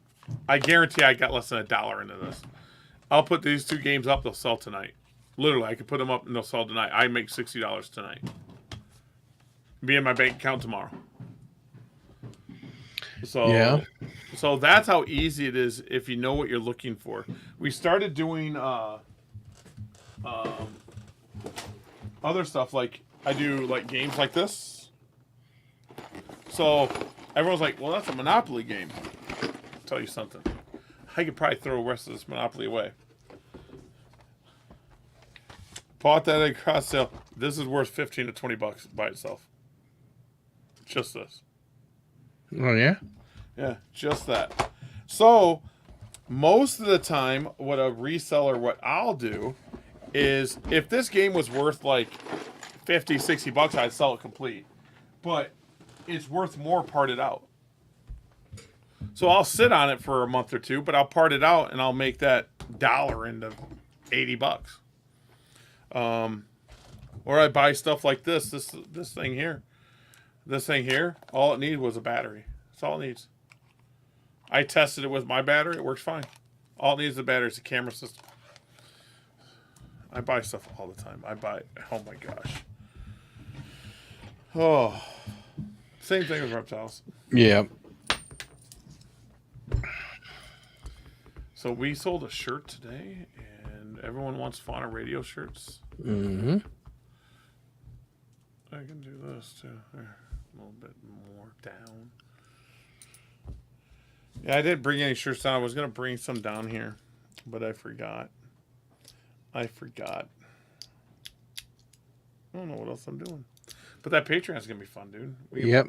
I guarantee I got less than $1 into this. I'll put these 2 games up. They'll sell tonight. Literally, I could put them up and they'll sell tonight. I make $60 tonight. Be in my bank account tomorrow. So, yeah. So that's how easy it is if you know what you're looking for. We started doing other stuff, like I do like games like this. So everyone's like, well, that's a Monopoly game. I'll tell you something. I could probably throw the rest of this Monopoly away. Bought that at a cross sale. This is worth $15 to $20 by itself. Just this. Oh, yeah? Yeah, just that. So, most of the time, what I'll do is, if this game was worth like $50, $60, I'd sell it complete. But it's worth more parted out. So I'll sit on it for a month or 2, but I'll part it out and I'll make that $1 into $80. Or I buy stuff like this thing here. This thing here, all it needs was a battery. That's all it needs. I tested it with my battery. It works fine. All it needs is the battery. It's a camera system. I buy stuff all the time. Oh my gosh. Oh. Same thing with reptiles. Yeah. So we sold a shirt today, and everyone wants Fauna Radio shirts. Mm-hmm. I can do this too. There, a little bit more down. Yeah, I didn't bring any shirts down. I was going to bring some down here, but I forgot. I don't know what else I'm doing. But that Patreon's going to be fun, dude. Yep.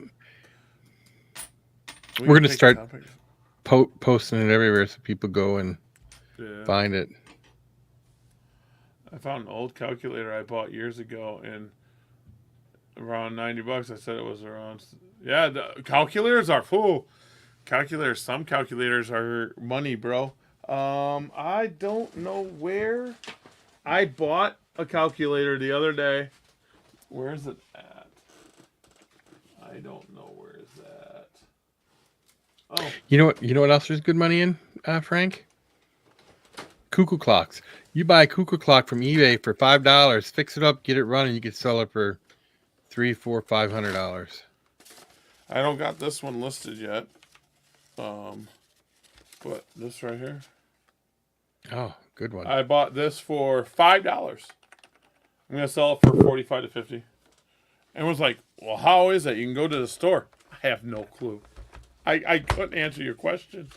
We're going to start posting it everywhere so people go and find it. I found an old calculator I bought years ago and around $90. I said it was around. Yeah, the calculators are full. Some calculators are money, bro. I don't know where. I bought a calculator the other day. Where is it at? I don't know where is that. Oh, you know what else there's good money in, Frank? Cuckoo clocks. You buy a cuckoo clock from eBay for $5, fix it up, get it running, you can sell it for $300, $400, $500. I don't got this one listed yet. But this right here. Oh, good one. I bought this for $5. I'm gonna sell it for $45 to $50. And was like, well, how is that? You can go to the store. I have no clue. I couldn't answer your question.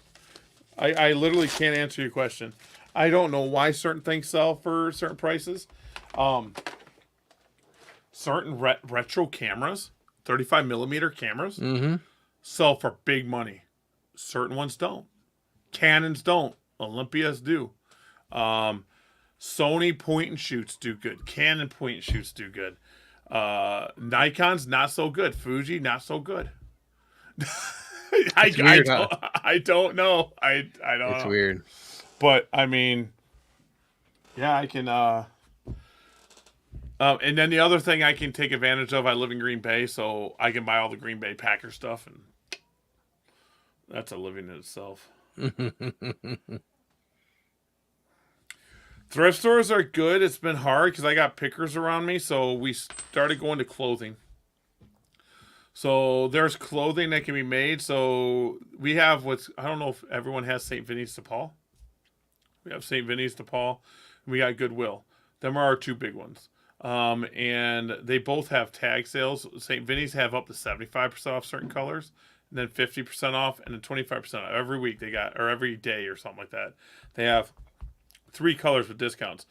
I literally can't answer your question. I don't know why certain things sell for certain prices. Certain retro cameras, 35 millimeter cameras, sell for big money. Certain ones don't. Canons don't. Olympias do. Sony point and shoots do good. Canon point and shoots do good. Nikon's not so good. Fuji not so good. I don't know. I don't know. It's weird. But I mean, yeah, I can. And then the other thing I can take advantage of, I live in Green Bay, so I can buy all the Green Bay Packer stuff, and that's a living in itself. Thrift stores are good. It's been hard because I got pickers around me, so we started going to clothing. So there's clothing that can be made. So we have I don't know if everyone has St. Vinny's de Paul. We have St. Vinny's de Paul. And we got Goodwill. Them are our two big ones. And they both have tag sales. St. Vinny's have up to 75% off certain colors, and then 50% off, and then 25% off every week they got, or every day or something like that. They have 3 colors with discounts.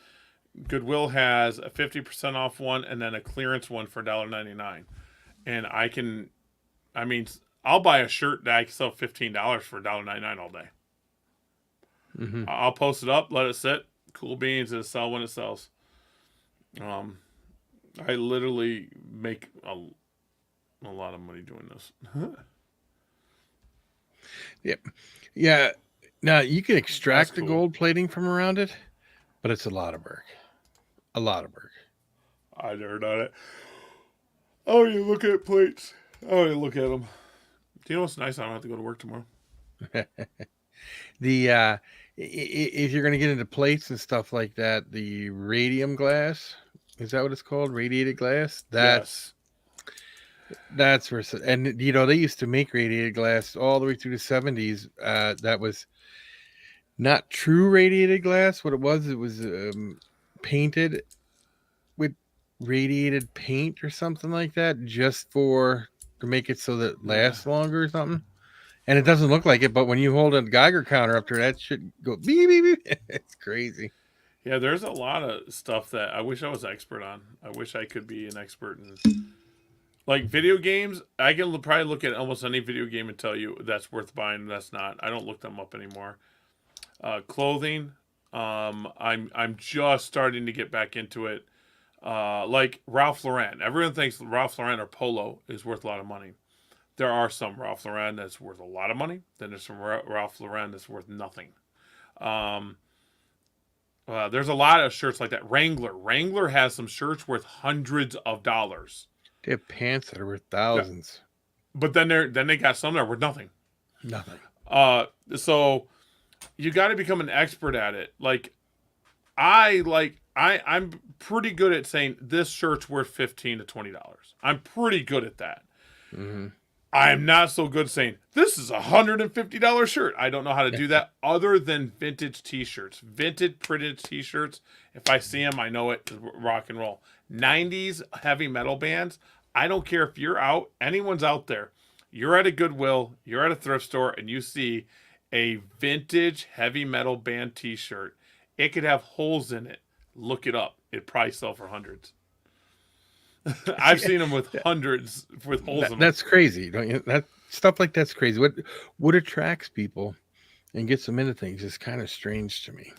Goodwill has a 50% off one and then a clearance one for $1.99. And I'll buy a shirt that I can sell $15 for $1.99 all day. Mm-hmm. I'll post it up, let it sit, cool beans, and sell when it sells. I literally make a lot of money doing this. Yep. Yeah. Now you can extract cool. the gold plating from around it, but it's a lot of work. I never done it. Oh, you look at plates. Oh, you look at them. Do you know what's nice? I don't have to go to work tomorrow. If you're going to get into plates and stuff like that, the radium glass, is that what it's called? Radiated glass? That's where, and they used to make radiated glass all the way through the 70s. That was not true radiated glass. What it was painted with radiated paint or something like that, just to make it so that it lasts longer or something. And it doesn't look like it, but when you hold a Geiger counter up there, that should go beep, beep, beep. It's crazy. Yeah, there's a lot of stuff that I wish I was expert on. I wish I could be an expert in, like, video games. I can probably look at almost any video game and tell you that's worth buying and that's not. I don't look them up anymore. Clothing, I'm just starting to get back into it. Like Ralph Lauren. Everyone thinks Ralph Lauren or Polo is worth a lot of money. There are some Ralph Lauren that's worth a lot of money. Then there's some Ralph Lauren that's worth nothing. There's a lot of shirts like that. Wrangler has some shirts worth hundreds of dollars. They have pants that are worth thousands. Yeah. But then they got some that are worth nothing. Nothing. So you got to become an expert at it. I'm pretty good at saying this shirt's worth $15 to $20. I'm pretty good at that. Mm-hmm. I'm not so good saying this is a $150 shirt. I don't know how to do that other than vintage t-shirts, vintage printed t-shirts. If I see them, I know it. Rock and roll. 90s heavy metal bands. I don't care if you're out, anyone's out there. You're at a Goodwill, you're at a thrift store, and you see a vintage heavy metal band t-shirt. It could have holes in it. Look it up. It probably sell for hundreds. I've seen them with hundreds with holes in them. That's crazy, don't you? That stuff like that's crazy. What attracts people and gets them into things is kind of strange to me.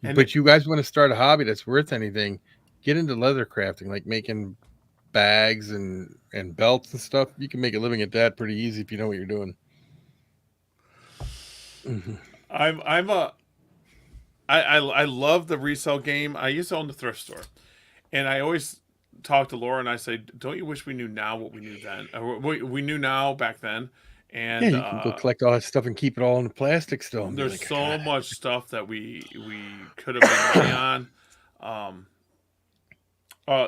But you guys want to start a hobby that's worth anything? Get into leather crafting, like making bags and belts and stuff. You can make a living at that pretty easy if you know what you're doing. Mm-hmm. I love the resale game. I used to own the thrift store, and I always talk to Laura and I say, don't you wish we knew now what we knew then? We knew now back then. And yeah, you can go collect all that stuff and keep it all in the plastic still. There's like, so much stuff that we could have been money on.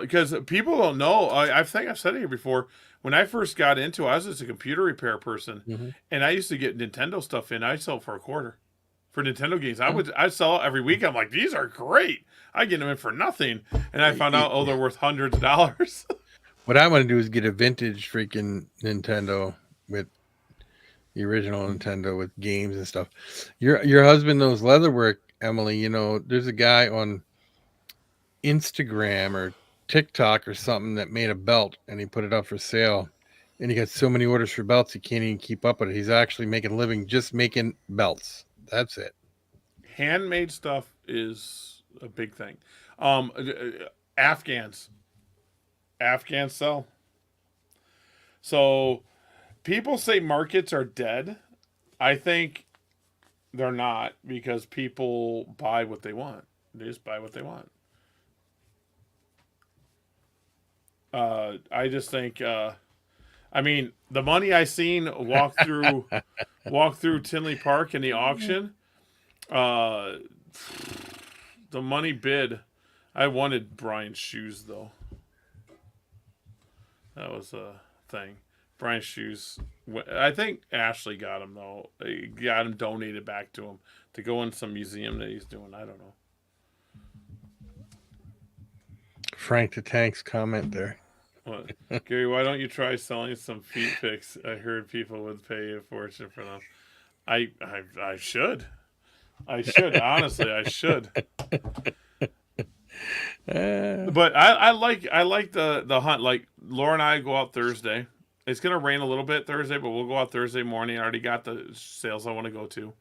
Because people don't know. I think I've said it here before. When I first got into it, I was just a computer repair person, mm-hmm. and I used to get Nintendo stuff in. I'd sell it for $0.25 for Nintendo games. I'd sell it every week. I'm like, these are great. I get them in for nothing, and I found out, they're worth hundreds of dollars. What I want to do is get a vintage freaking Nintendo with the original Nintendo with games and stuff. Your husband knows leatherwork, Emily. You know, there's a guy on Instagram or TikTok or something that made a belt and he put it up for sale, and he got so many orders for belts he can't even keep up with it. He's actually making a living just making belts. That's it. Handmade stuff is a big thing. Afghans sell. So people say markets are dead. I think they're not, because people buy what they want. They just buy what they want. I just think, I mean, the money I seen walk through Tinley Park in the auction, the money bid. I wanted Brian's shoes though. That was a thing. Brian's shoes. I think Ashley got him though. He got him donated back to him to go in some museum that he's doing. I don't know. Frank the Tank's comment there. What? Gary, why don't you try selling some feet pics? I heard people would pay a fortune for them. I should. Honestly, I should. But I like the hunt. Like Laura and I go out Thursday. It's gonna rain a little bit Thursday, but we'll go out Thursday morning. I already got the sales I want to go to.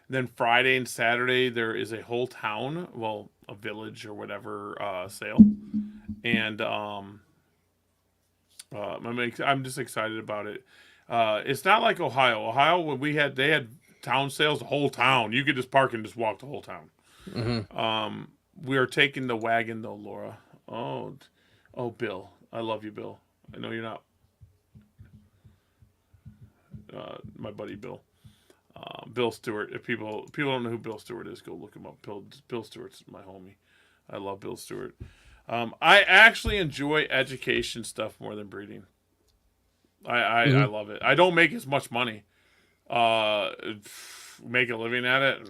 Then Friday and Saturday there is a whole town, well, a village or whatever sale, and I'm just excited about it. It's not like Ohio. Ohio, when they had town sales, the whole town. You could just park and just walk the whole town. Mm-hmm. We are taking the wagon though, Laura. Oh, Bill. I love you, Bill. I know you're not. My buddy Bill. Bill Stewart. If people don't know who Bill Stewart is, go look him up. Bill Stewart's my homie. I love Bill Stewart. I actually enjoy education stuff more than breeding. I love it. I don't make as much money. Make a living at it?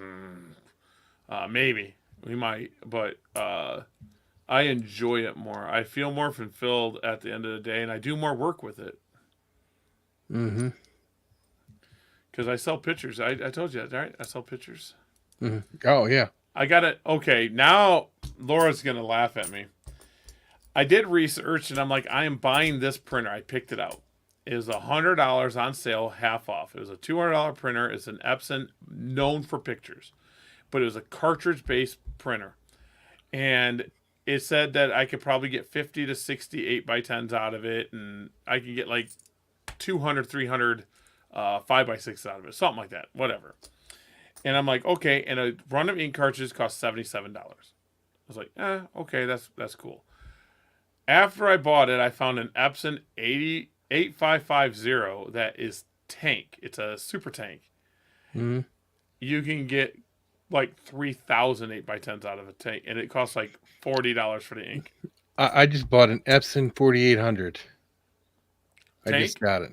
Maybe. We might. But I enjoy it more. I feel more fulfilled at the end of the day, and I do more work with it. Mm-hmm. Because I sell pictures. I told you that, right? I sell pictures. Mm-hmm. Oh, yeah. I got it. Okay, now Laura's going to laugh at me. I did research, and I'm like, I am buying this printer. I picked it out. It was $100 on sale, half off. It was a $200 printer. It's an Epson, known for pictures. But it was a cartridge-based printer. And it said that I could probably get 50 to 60 8x10s out of it, and I could get like 200, 300 5x6 out of it. Something like that. Whatever. And I'm like, okay, and a run of ink cartridges cost $77. I was like, okay, that's cool. After I bought it, I found an Epson 8550 that is tank. It's a super tank. Mm-hmm. You can get like 3,000 8x10s out of a tank, and it costs like $40 for the ink. I just bought an Epson 4800. I just got it.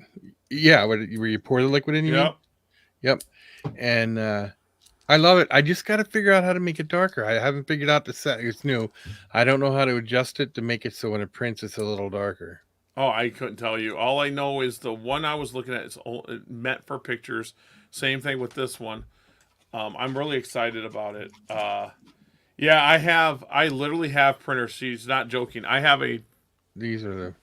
Yeah, where you pour the liquid in? You mean? Yep. And I love it. I just got to figure out how to make it darker. I haven't figured out the set. It's new. I don't know how to adjust it to make it so when it prints, it's a little darker. Oh, I couldn't tell you. All I know is the one I was looking at is meant for pictures. Same thing with this one. I'm really excited about it. Yeah, I literally have printers. She's not joking. I have a. These are the.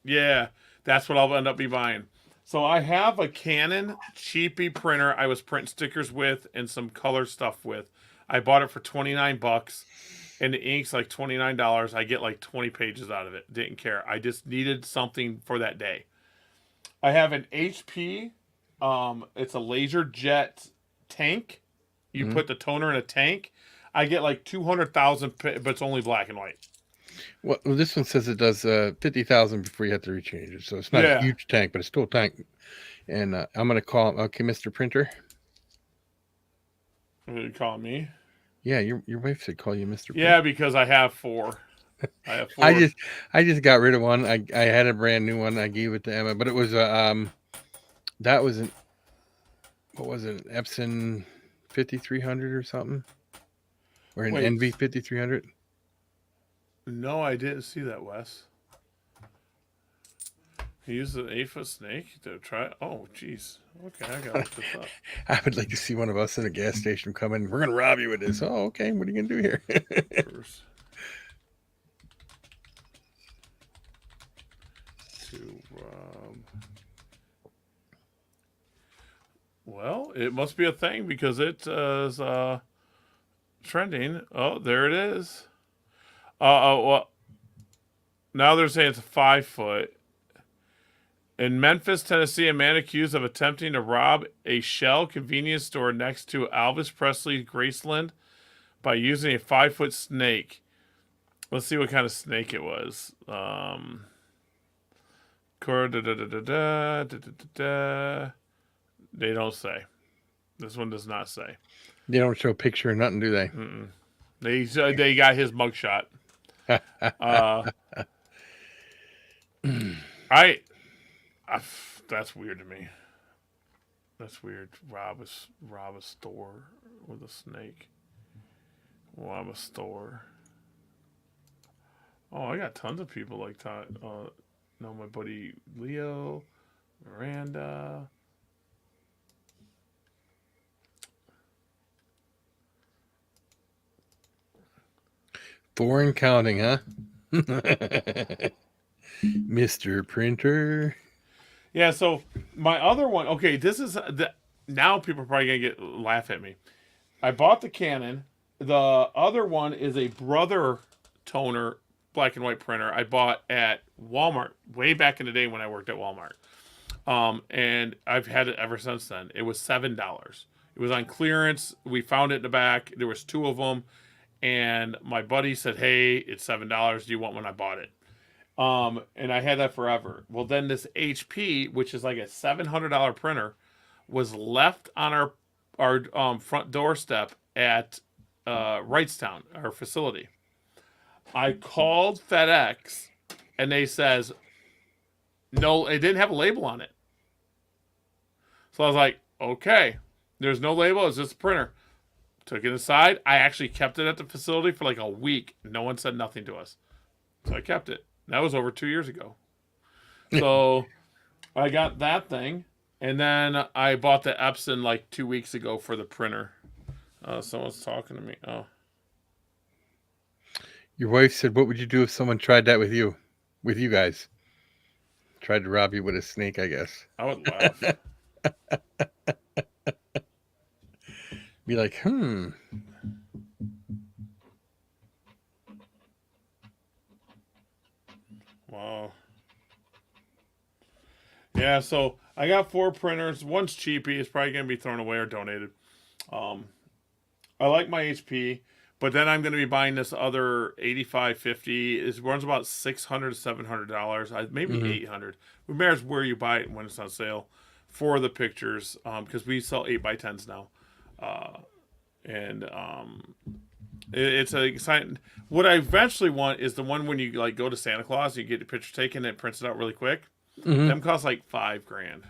Yeah, that's what I'll end up be buying. So I have a Canon cheapy printer I was printing stickers with and some color stuff with. I bought it for $29, and the ink's like $29. I get like 20 pages out of it. Didn't care. I just needed something for that day. I have an HP. It's a laser jet tank. You put the toner in a tank. I get like 200,000, but it's only black and white. Well, this one says it does 50,000 before you have to rechange it. So it's not a huge tank, but it's still a tank. And I'm going to call him, okay, Mr. Printer. You call me? Yeah, your wife said call you Mr. Printer. Yeah, because I have 4. I have 4. I just got rid of one. I had a brand new one. I gave it to Emma, but it was that was an what was it? An Epson 5300 or something, or an NV 5300. No, I didn't see that, Wes. He used an 8-foot snake to try. Oh, jeez. Okay, I gotta look this up. I would like to see one of us in a gas station come in. We're gonna rob you with this. Oh, okay. What are you gonna do here? First. To rob. Well, it must be a thing because it is trending. Oh, there it is. Well, now they're saying it's 5 foot. In Memphis, Tennessee, a man accused of attempting to rob a Shell convenience store next to Elvis Presley Graceland by using a 5-foot snake. Let's see what kind of snake it was. They don't say. This one does not say. They don't show a picture or nothing, do they? Mm-mm. They got his mugshot. That's weird to me. That's weird. Rob a store with a snake. Rob a store. Oh, I got tons of people like that. No, my buddy Leo, Miranda. Foreign counting, huh? Mr. Printer. Yeah, so my other one, okay, this is now people are probably gonna laugh at me. I bought the Canon. The other one is a Brother toner black and white printer I bought at Walmart way back in the day when I worked at Walmart. And I've had it ever since then. It was $7. It was on clearance. We found it in the back. There was 2 of them. And my buddy said, hey, it's $7. Do you want one? I bought it. And I had that forever. Well, then this HP, which is like a $700 printer, was left on our front doorstep at Wrightstown, our facility. I called FedEx, and they says, no, it didn't have a label on it. So I was like, okay, there's no label. It's just a printer. Took it aside. I actually kept it at the facility for like a week. No one said nothing to us. So I kept it. That was over 2 years ago. So I got that thing. And then I bought the Epson like 2 weeks ago for the printer. Someone's talking to me. Oh. Your wife said, what would you do if someone tried that with you? With you guys? Tried to rob you with a snake, I guess. I would laugh. Be like, Wow. Yeah, so I got 4 printers. One's cheapy. It's probably going to be thrown away or donated. I like my HP, but then I'm going to be buying this other 8550. It runs about $600 to $700. Maybe $800. It matters where you buy it when it's on sale. for the pictures because we sell 8x10s now, and it's a exciting. What I eventually want is the one when you like go to Santa Claus, you get the picture taken, and it prints it out really quick. Mm-hmm. Them cost like $5,000.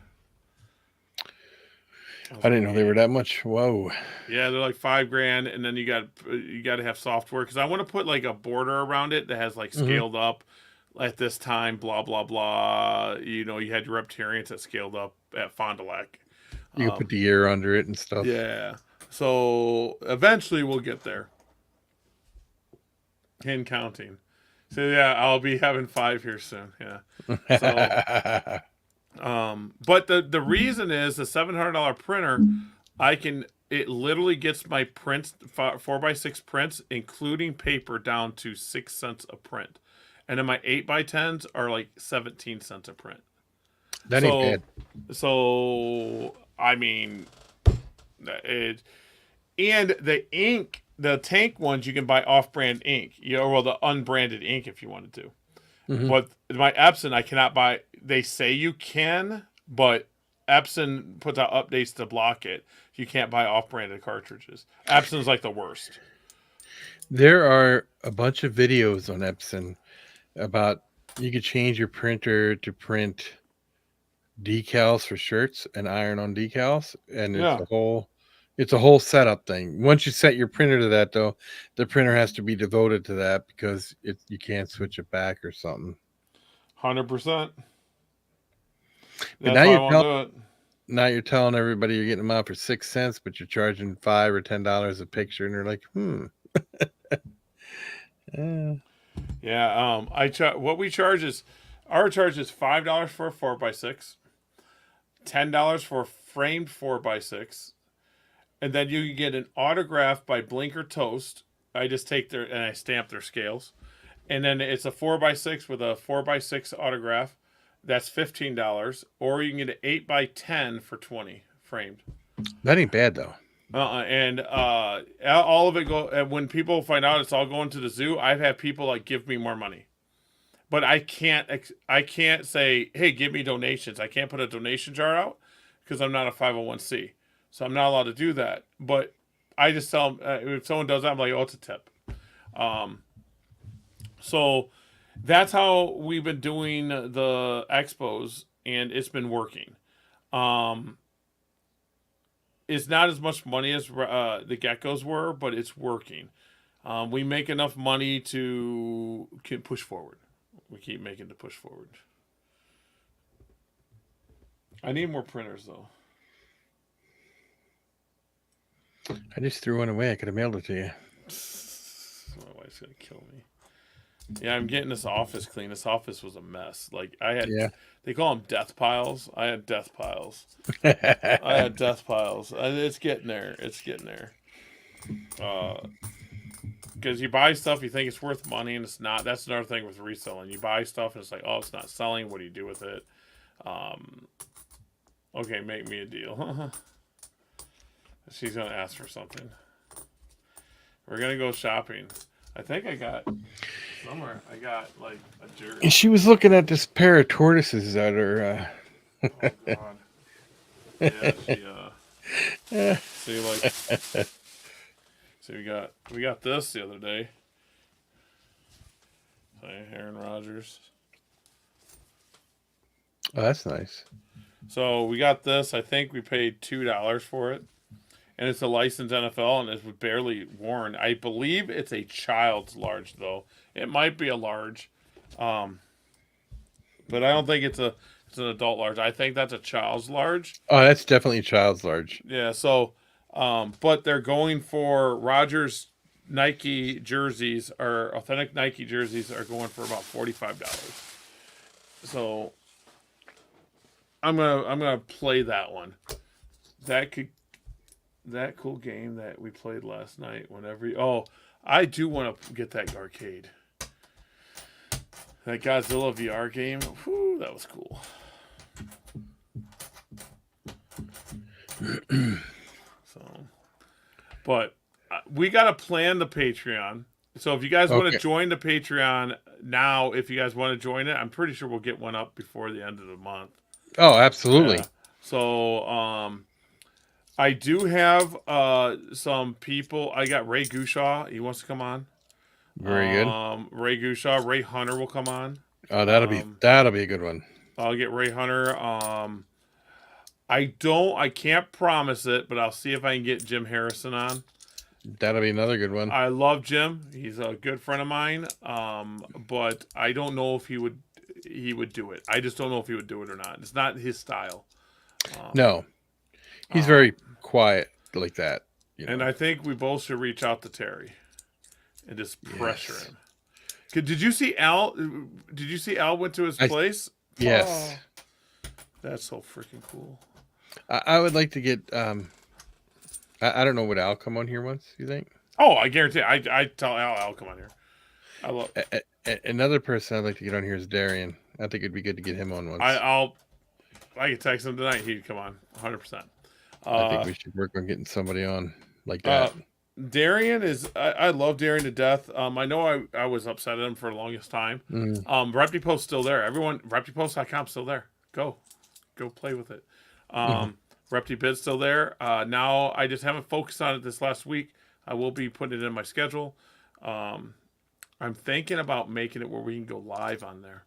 I didn't know they were that much. Whoa. Yeah, they're like $5,000, and then you got to have software because I want to put like a border around it that has like scaled up at this time, blah blah blah. You know, you had your Reptarians that scaled up at Fond du Lac. You can put the year under it and stuff. Yeah. So eventually we'll get there. In counting. So yeah, I'll be having 5 here soon. Yeah. So, but the reason is the $700 printer, it literally gets my prints 4x6 prints, including paper, down to 6 cents a print, and then my 8x10s are like 17 cents a print. That ain't bad. So I mean, and the ink. The tank ones you can buy off-brand ink, the unbranded ink if you wanted to. Mm-hmm. But my Epson I cannot buy. They say you can, but Epson puts out updates to block it. You can't buy off-branded cartridges. Epson's like the worst. There are a bunch of videos on Epson about you could change your printer to print decals for shirts and iron on decals, and it's a whole setup thing. Once you set your printer to that, though, the printer has to be devoted to that because you can't switch it back or something. 100%. Now you're telling everybody you're getting them out for 6 cents, but you're charging $5 or $10 a picture, and they're like, Yeah. What we charge is our charge is $5 for a 4x6, $10 for a framed 4x6. And then you can get an autograph by Blinker Toast. I just take and I stamp their scales. And then it's a 4x6 with a 4x6 autograph. That's $15. Or you can get an 8x10 for $20 framed. That ain't bad, though. And all of it when people find out it's all going to the zoo, I've had people like give me more money. But I can't say, hey, give me donations. I can't put a donation jar out because I'm not a 501c. So I'm not allowed to do that. But I just tell them, if someone does that, I'm like, oh, it's a tip. So that's how we've been doing the expos, and it's been working. It's not as much money as the geckos were, but it's working. We make enough money to push forward. We keep making the push forward. I need more printers, though. I just threw one away. I could have mailed it to you. My wife's going to kill me. Yeah, I'm getting this office clean. This office was a mess. Like, they call them death piles. I had death piles. It's getting there. Because you buy stuff, you think it's worth money, and it's not. That's another thing with reselling. You buy stuff, and it's like, oh, it's not selling. What do you do with it? Okay, make me a deal. She's going to ask for something. We're going to go shopping. I think I got like a jersey. And she was looking at this pair of tortoises that are. Oh, God. Yeah, see, we got this the other day. Aaron Rodgers. Oh, that's nice. So we got this. I think we paid $2 for it. And it's a licensed NFL, and it's barely worn. I believe it's a child's large, though. It might be a large, but I don't think it's an adult large. I think that's a child's large. Oh, that's definitely a child's large. Yeah. So, but they're going for Rodgers Nike jerseys, or authentic Nike jerseys, are going for about $45. So, I'm gonna play that one. That cool game that we played last night. I do want to get that arcade. That Godzilla VR game. Whew, that was cool. But we got to plan the Patreon. So if you guys want to join the Patreon now, if you guys want to join it, I'm pretty sure we'll get one up before the end of the month. Oh, absolutely. So I do have some people. I got Ray Gushaw. He wants to come on. Very good. Ray Gushaw. Ray Hunter will come on. Oh, that'll be a good one. I'll get Ray Hunter. I can't promise it, but I'll see if I can get Jim Harrison on. That'll be another good one. I love Jim. He's a good friend of mine. But I don't know if he would do it. I just don't know if he would do it or not. It's not his style. No, he's very quiet like that. You know? And I think we both should reach out to Terry and just pressure him. Did you see Al? Did you see Al went to his place? Yes. Oh, that's so freaking cool. I would like to get. I don't know, would Al come on here once? You think? Oh, I guarantee. I tell Al come on here. I love. Another person I'd like to get on here is Darian. I think it'd be good to get him on once. I could text him tonight. He'd come on, 100%. I think we should work on getting somebody on like that. Darian is. I love Darian to death. I know I was upset at him for the longest time. ReptiPost's still there. Everyone, ReptiPost.com's still there. Go play with it. ReptiBid's still there. Now I just haven't focused on it this last week. I will be putting it in my schedule. I'm thinking about making it where we can go live on there.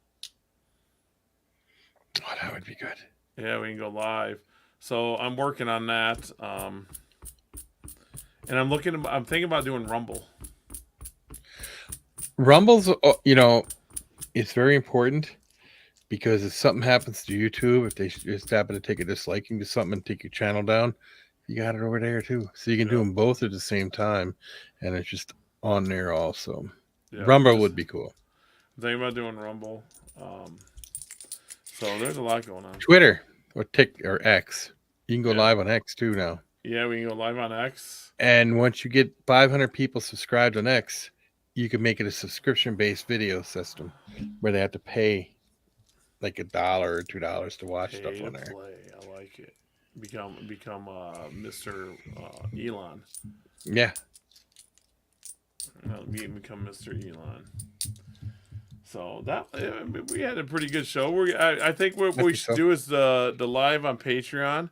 Oh, that would be good. Yeah, we can go live. So I'm working on that. And I'm thinking about doing Rumble. Rumble's, it's very important because if something happens to YouTube, if they just happen to take a disliking to something and take your channel down, you got it over there too. So you can do them both at the same time, and it's just on there also. Yeah, Rumble would be cool. I'm thinking about doing Rumble. So there's a lot going on. Twitter or X. You can go live on X too now. Yeah, we can go live on X. And once you get 500 people subscribed on X, you can make it a subscription-based video system where they have to pay like $1 or $2 to watch stuff on there. Play. I like it. Become Mr. Elon. Yeah. Become Mr. Elon. So that we had a pretty good show. I think what we should do is the live on Patreon.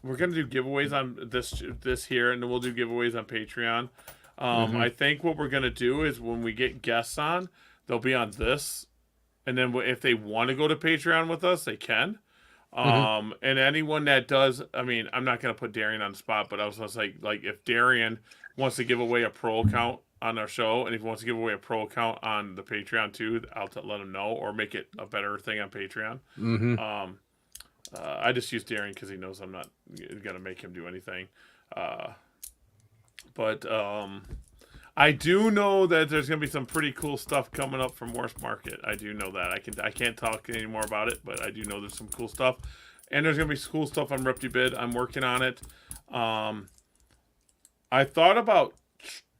We're gonna do giveaways on this here, and then we'll do giveaways on Patreon. I think what we're gonna do is when we get guests on, they'll be on this, and then if they want to go to Patreon with us, they can. And anyone that does, I mean, I'm not gonna put Darian on the spot, but I was just like if Darian wants to give away a pro account on our show, and if he wants to give away a pro account on the Patreon too, I'll let him know or make it a better thing on Patreon. I just use Darian because he knows I'm not gonna make him do anything. But I do know that there's gonna be some pretty cool stuff coming up from Worst Market. I do know that. I can't talk any more about it, but I do know there's some cool stuff, and there's gonna be cool stuff on ReptiBid. I'm working on it. I thought about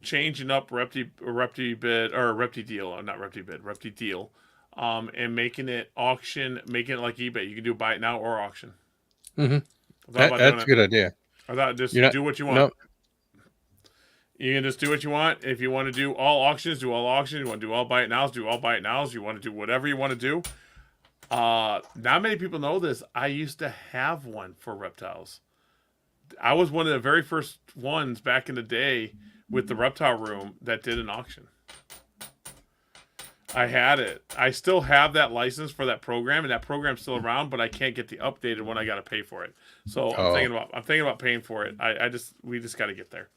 changing up ReptiBid or ReptiDeal, not ReptiBid, ReptiDeal, and making it making it like eBay. You can do buy it now or auction. That's a good idea. I thought do what you want. Nope. You can just do what you want. If you want to do all auctions, do all auctions. You want to do all buy it nows, do all buy it nows. You want to do whatever you want to do. Not many people know this. I used to have one for reptiles. I was one of the very first ones back in the day with the reptile room that did an auction. I had it. I still have that license for that program, and that program's still around, but I can't get the updated one. I got to pay for it. So I'm thinking about paying for it. We just got to get there.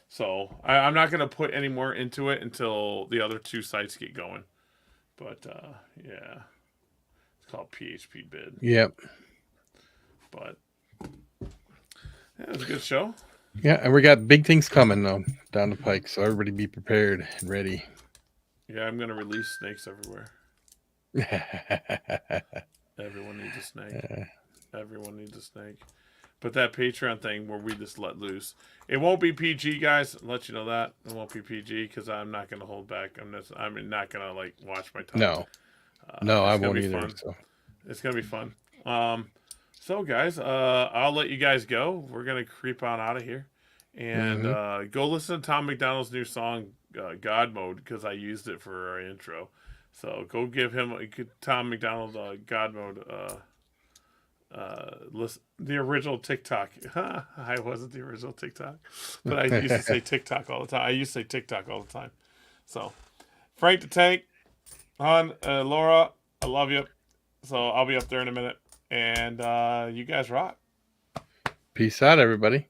So I'm not going to put any more into it until the other two sites get going. But yeah, it's called PHP Bid. Yep. But yeah, it was a good show. Yeah, and we got big things coming though down the pike, so everybody be prepared and ready. Yeah, I'm gonna release snakes everywhere. Everyone needs a snake. Everyone needs a snake. But that Patreon thing where we just let loose, it won't be PG, guys. I'll let you know that it won't be PG because I'm not gonna hold back. I'm not gonna like watch my tongue. No, I won't either. So. It's gonna be fun. So guys, I'll let you guys go. We're gonna creep on out of here, and go listen to Tom McDonald's new song, God Mode, because I used it for our intro. So go give him Tom McDonald God mode. Listen, the original TikTok. I wasn't the original TikTok, but I used to say TikTok all the time. I used to say TikTok all the time. So, Frank the Tank, Han, Laura, I love you. So I'll be up there in a minute, and you guys rock. Peace out, everybody.